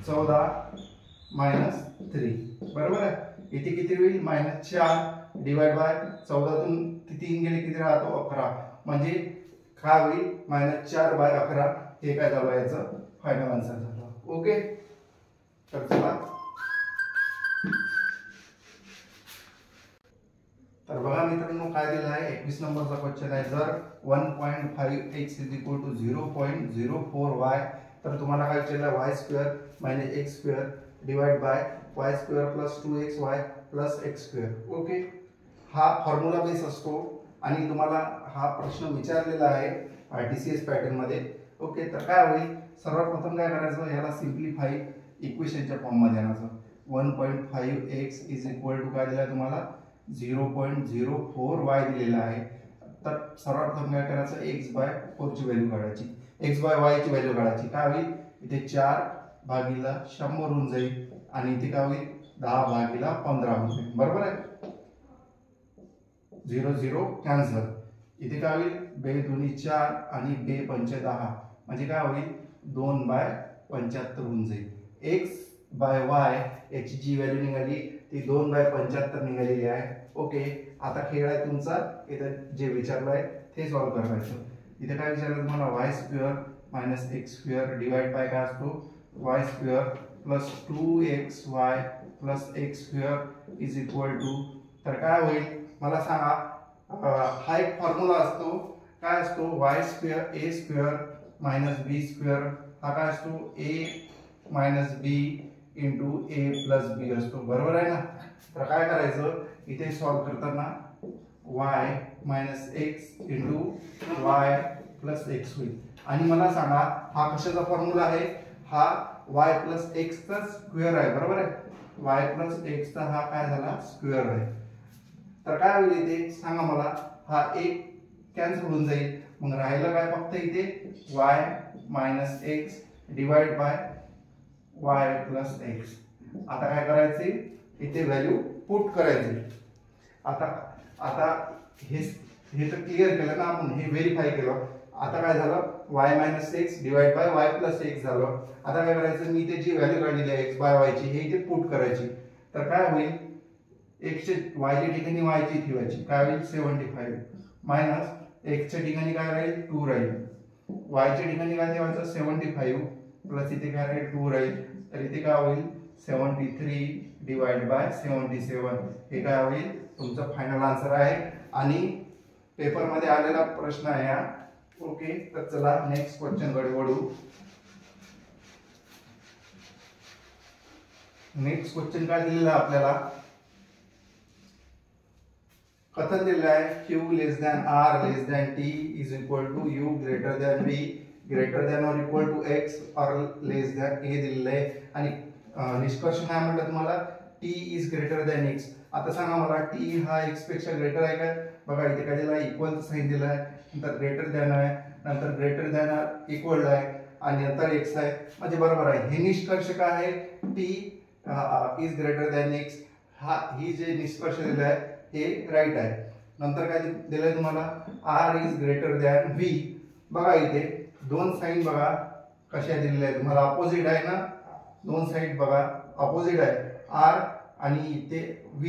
B: 14 - 3, बरोबर आहे. इथे किती होईल -4 डिवाइड बाय 14 तून 3 गेले किती राहतो 11. म्हणजे काय होईल -4/11. हे काय झालं याचं फायनल आन्सर झालं. ओके, तर चला तर बघा मित्रांनो काय दिलं आहे, 21 नंबरचा क्वेश्चन आहे. जर 1.5x = 0.04y तर तुम्हाला काय विचारलं, y² - x² divide by y² + 2xy + x². Okay, हा फॉर्म्युला बेस असतो आणि तुम्हाला हा प्रश्न विचारलेला आहे TCS पॅटर्न मध्ये. ओके, तर काय होईल, सर्वप्रथम काय करायचं, याला सिम्प्लिफाई इक्वेशनच्या फॉर्म मध्ये आणायचं. 1.5x = काय दिला तुम्हाला 0.04y दिलेला आहे. तर सर्वप्रथम काय करायचं, x/4 ची व्हॅल्यू काढायची, x/y ची व्हॅल्यू काढायची. काय होईल, इथे 4/100 होऊन जाईल आणि इथे काय होईल 10/15 होईल, बरोबर आहे. 0 0 कॅन्सल. इथे काय होईल 2 दुनी 4 आणि 2 पंचे 10 म्हणजे काय होईल 2/75 होऊन जाईल. x/y याची जी व्हॅल्यू निघाली ती 2/75 निघालेली आहे. ओके, आता खेळ आहे तुमचा. इथं जे विचारलं आहे ते सॉल्व्ह करायचं. इथे काय विचारलं तुम्हाला y² - x² डिवाइड बाय काय असतो y² + 2xy + x² is equal to, तर काय होईल मला सांगा. हा एक फॉर्म्युला असतो, काय असतो y² a² - b² हा काय असतो a - b into a + b असतो, बरोबर आहे ना. तर काय करायचं इथे सॉल्व्ह करताना y - x into y + x होईल. आणि मला सांगा हा कशाचा फॉर्म्युला आहे, हा y + x चा स्क्वेअर आहे, बरोबर आहे. y + x चा हा काय झाला स्क्वेअर आहे. तर काय होईल इथे सांगा मला, हा एक कॅन्सल होऊन जाईल. मग राहिलं काय फक्त इथे y - x divide by y + x. आता काय करायचे इथे व्हॅल्यू पुट करायची. आता हे तर क्लिअर केलं ना आपण, हे व्हेरीफाय केलं. आता काय झालं y - x divide by y + x झालं. आता काय करायचं मी इथे जी व्हॅल्यू काढलेली आहे x/y ची हे इथे पुट करायची. तर काय होईल x चे y च्या ठिकाणी y ची ठेवायची, काय होईल 75 मायनस x च्या ठिकाणी काय राहील 2 राहील, y च्या ठिकाणी काय ठेवायचं 75 प्लस इथे काय राहील 2 राहील. तर इथे काय होईल 73 डिवाइड बाय 77 हे काय होईल तुमचं फायनल आन्सर आहे. आणि पेपर मध्ये आलेला प्रश्न आहे हा. ओके, तर चला नेक्स्ट क्वेश्चन कडे वळू. नेक्स्ट क्वेश्चन काय दिलेला आहे आपल्याला, कथन दिलेलं आहे q r t is equal to u greater than v greater than और इक्वल टू x और लेस दॅन a दिलेलं आहे. आणि निष्कर्ष काय म्हटलं तुम्हाला t is greater than x. आता सांगा मला t हा x पेक्षा ग्रेटर आहे काय. बघा इथे काय दिलं आहे इक्वल साइन दिलं आहे, नंतर ग्रेटर दॅन आहे, नंतर ग्रेटर दॅन इक्वल आहे आणि नंतर x आहे, म्हणजे बरोबर आहे. हे निष्कर्ष काय आहे t is greater than x, हा ही जे निष्कर्ष दिलं आहे हे राईट आहे. नंतर काय दिलंय तुम्हाला r is greater than v. बघा इथे दोन साइन बघा कशा दिलेल्या आहेत तुम्हाला, अपोजिट आहे ना, दोन साइड बघा अपोजिट आहे r आणि इथे v.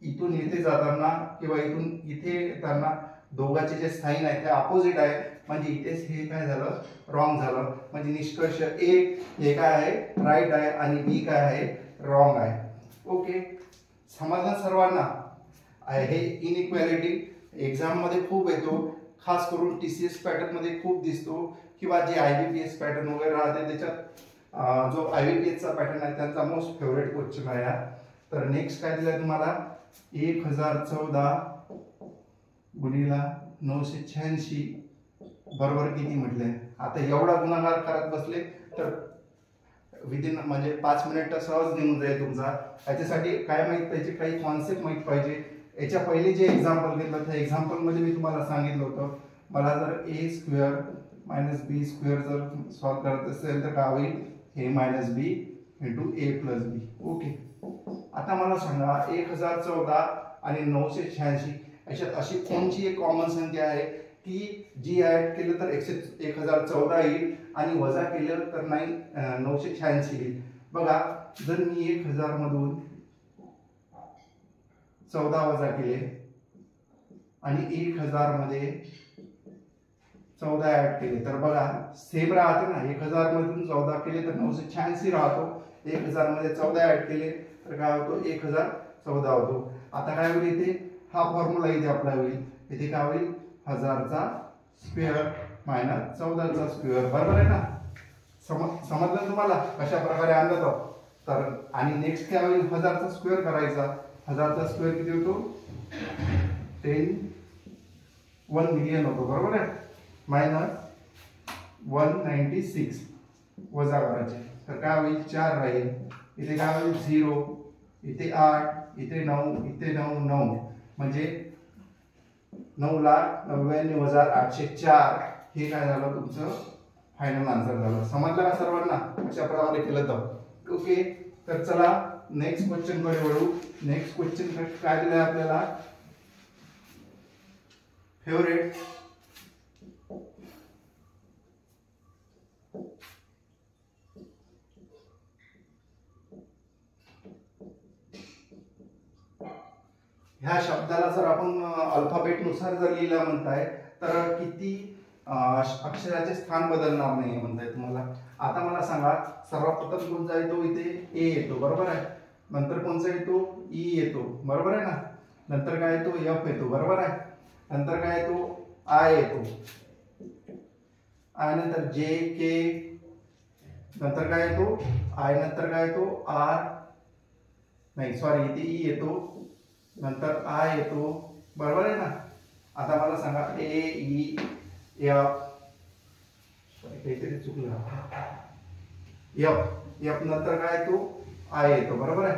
B: इथून इथे जाताना किंवा इथून इथे येताना दोघांचे जे साइन आहे ते अपोजिट आहे, म्हणजे इथेच हे काय झालं रॉंग झालं. म्हणजे निष्कर्ष a हे काय आहे राईट आहे आणि b काय आहे रॉंग आहे. ओके, समजलं सर्वांना. हे इनइक्वॅलिटी एक्झाम मध्ये खूप येतो, खास करून TCS पॅटर्न मध्ये खूप दिसतो किंवा जे IBPS पॅटर्न वगैरे राहते त्याच्यात जो IBPS चा पॅटर्न आहे त्यांचा मोस्ट फेवरेट क्वेश्चन आहे हा. तर नेक्स्ट काय दिलं तुम्हाला 1014 गुणिला 986 बरोबर किती म्हटले. आता एवढा गुणाकार करत बसले तर विदिन म्हणजे 5 मिनिट सहज निघून जाईल तुमचा. याच्यासाठी काय माहित पाहिजे, काही कॉन्सेप्ट माहित पाहिजे. याच्या पहिले जे एक्झाम्पल घेतलं त्या एक्झाम्पल मध्ये मी तुम्हाला सांगितलं होतं मला जर a² - b² जर सॉल्व करत असेल तर काय होईल a - b into a + b. Okay, आता मला सांगा 1014 आणि 986 अशात अशी कोणची एक कॉमन संख्या आहे की जी ऍड केलं तर 1014 येईल आणि वजा केलं तर 986 येईल. बघा जर मी 1000 मधून 14 वजा केले आणि 1000 मध्ये 14 ऍड केले तर बघा सेम राहते ना. 1000 मधून 14 केले तर 986 राहतो, 1000 मध्ये 14 ऍड केले तर काय होतो 1014 होतो. आता काय होईल इथे हा फॉर्म्युला इथे अप्लाय होईल. इथे काय होईल 1000 चा स्क्वेअर मायनस 14 चा स्क्वेअर, बरोबर आहे ना. समजलं तुम्हाला कशा प्रकारे आणलं तर. आणि नेक्स्ट काय होईल 1000 चा स्क्वेअर करायचा. 1000 चा स्क्वेअर किती होतो 1 मिलियन होतो, बरोबर आहे. मायनस 196 वजा करायचे तर काय होईल 4 राहील. इथे काय होईल 0, इथे 8, इथे 9, इथे 9, 9 म्हणजे 9,99,804 हे काय झालं तुमचं फायनल आन्सर झालं. समजलं का सर्वांना कशा प्रकारे केलं तर. ओके, तर चला नेक्स्ट क्वेश्चन कडे वळू. नेक्स्ट क्वेश्चन काय दिलंय आपल्याला, फेवरेट ह्या शब्दाला जर आपण अल्फाबेट नुसार जर लिहिलं म्हणताय तर किती अक्षराचे स्थान बदलणार नाही म्हणताय तुम्हाला. आता मला सांगा, सर्वप्रथम कोणता येतो, इथे ए येतो बरोबर आहे, नंतर कोणता येतो, ई येतो बरोबर आहे ना, नंतर काय येतो, एफ येतो बरोबर आहे, नंतर काय येतो, आय येतो, आय नंतर जे के, नंतर काय येतो, आय नंतर काय येतो, आर नाही सॉरी इथे ई येतो, नंतर आय येतो बरोबर आहे ना. आता मला सांगा ए ई एफ, काहीतरी चुकलं, एफ एफ नंतर काय येतो, आय येतो बरोबर आहे,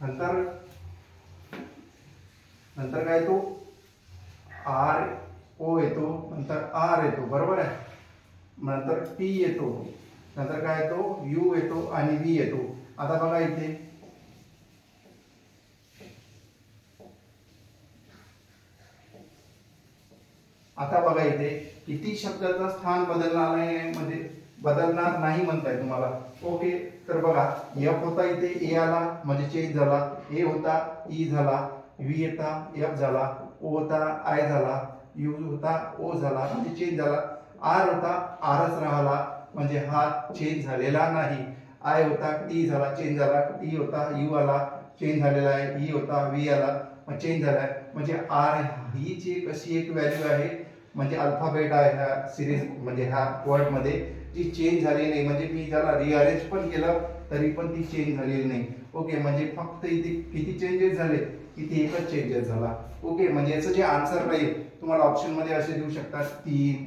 B: नंतर नंतर काय येतो, आर ओ येतो, नंतर आर येतो बरोबर आहे, नंतर टी येतो, नंतर काय येतो, यू येतो आणि व्ही येतो. आता बघा इथे किती शब्दाचं स्थान बदलणार नाही, म्हणजे बदलणार नाही म्हणताय तुम्हाला. ओके, तर बघा एफ होता इथे ए आला म्हणजे चेंज झाला, ए होता ई झाला, व्ही होता एफ झाला, ओ होता आय झाला, यू होता ओ झाला म्हणजे चेंज झाला, आर होता आरच राहिला म्हणजे हा चेंज झालेला नाही, आय होता टी झाला चेंज झाला, टी होता यू आला चेंज झालेला आहे, ई होता व्ही आला चेंज झाला आहे. म्हणजे आर ही जी कशी एक व्हॅल्यू आहे म्हणजे अल्फाबेट आहे ह्या सिरीज म्हणजे ह्या वर्ड मध्ये जी चेंज झाली नाही, म्हणजे मी ज्याला रिअरेंज पण केलं तरी पण ती चेंज झालेली नाही. ओके, म्हणजे फक्त इथे किती चेंजेस झाले, इथे एकच चेंजेस झाला. ओके, म्हणजे याचं जे आन्सर राहील तुम्हाला ऑप्शन मध्ये असे देऊ शकतात 3,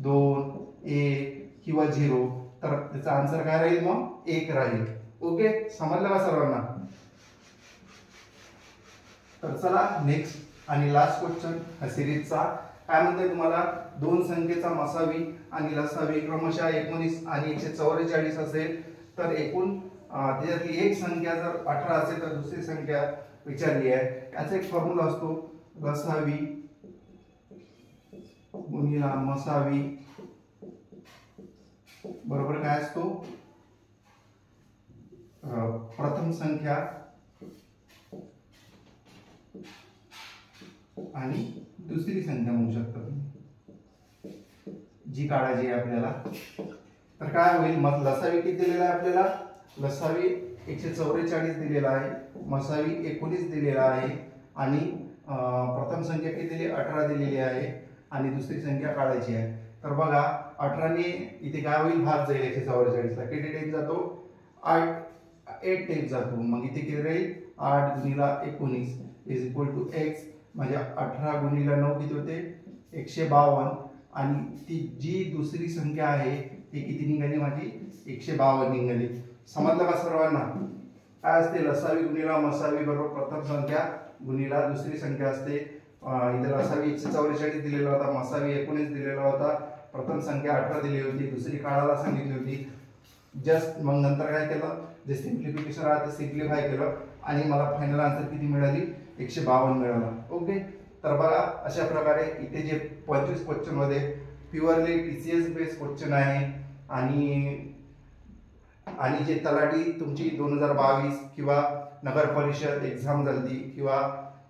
B: 2, 1 किंवा 0, तर त्याचा आन्सर काय राहील, मग 1 राहील. ओके, समजलं का सर्वांना. तर चला नेक्स्ट आणि लास्ट क्वेश्चन ह्या सिरीजचा काय म्हणते तुम्हाला, दोन संख्येचा मसावी आणि लसावी क्रमशः 19 आणि 144 असेल तर एकूण त्याच्यातली एक संख्या जर 18 असेल तर दुसरी संख्या विचारली आहे. याचा एक फॉर्म्युला असतो, लसावी गुणिले मसावी बरोबर काय असतो, प्रथम संख्या आणि दुसरी संख्या म्हणू शकता जी काढायची आहे आपल्याला. तर काय होईल, मग लसावी किती दिलेला आहे आपल्याला, लसावी 144 दिलेला आहे, मसावी 19 दिलेला आहे आणि प्रथम संख्या किती दिली, 18 दिलेली आहे आणि दुसरी संख्या काढायची आहे. तर बघा 18 ने इथे काय होईल, भाग जाईल 144 ला, किती टाइम जातो, 8 टाइम जातो, मग इथे किती राहील, 8 गुणिले 19 इज इक्वल टू x, म्हणजे 18 गुणिले 9 किती होते, 152 आणि ती जी दुसरी संख्या आहे ती किती निघाली, माझी 152 निघाली. समजलं का सर्वांना. काय असते, लसावी गुणिले मसावी बरोबर प्रथम संख्या गुणिले दुसरी संख्या असते. इथे लसावी 144 दिलेला होता, मसावी 19 दिलेला होता, प्रथम संख्या 18 दिली होती, दुसरी काढायला सांगितली होती. जस्ट मग नंतर काय केलं, जे सिम्प्लिफिकेशन आहे ते सिम्प्लिफाय केलं आणि मला फायनल आन्सर किती मिळाली, 152 मिळाला. ओके, तर बघा अशा प्रकारे इथे जे 25 क्वेश्चन मध्ये प्युअरली टीसीएस बेस्ड क्वेश्चन आहे आणि जे तलाठी तुमची 2022 किंवा नगर परिषद एक्झाम झाली किंवा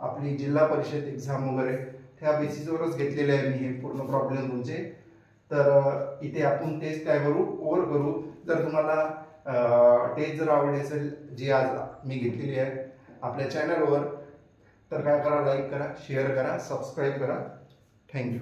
B: आपली जिल्हा परिषद एक्झाम वगैरे त्या बेसिसवरच घेतलेले आहे मी हे पूर्ण प्रॉब्लेम तुमचे. तर इथे आपण टेस्ट काय करू, ओव्हर करू. जर तुम्हाला टेस्ट जर आवडली असेल जी आज मी घेतलेली आहे आपल्या चॅनलवर, तर काय करा, लाईक करा, शेअर करा, सबस्क्राईब करा. थँक्यू.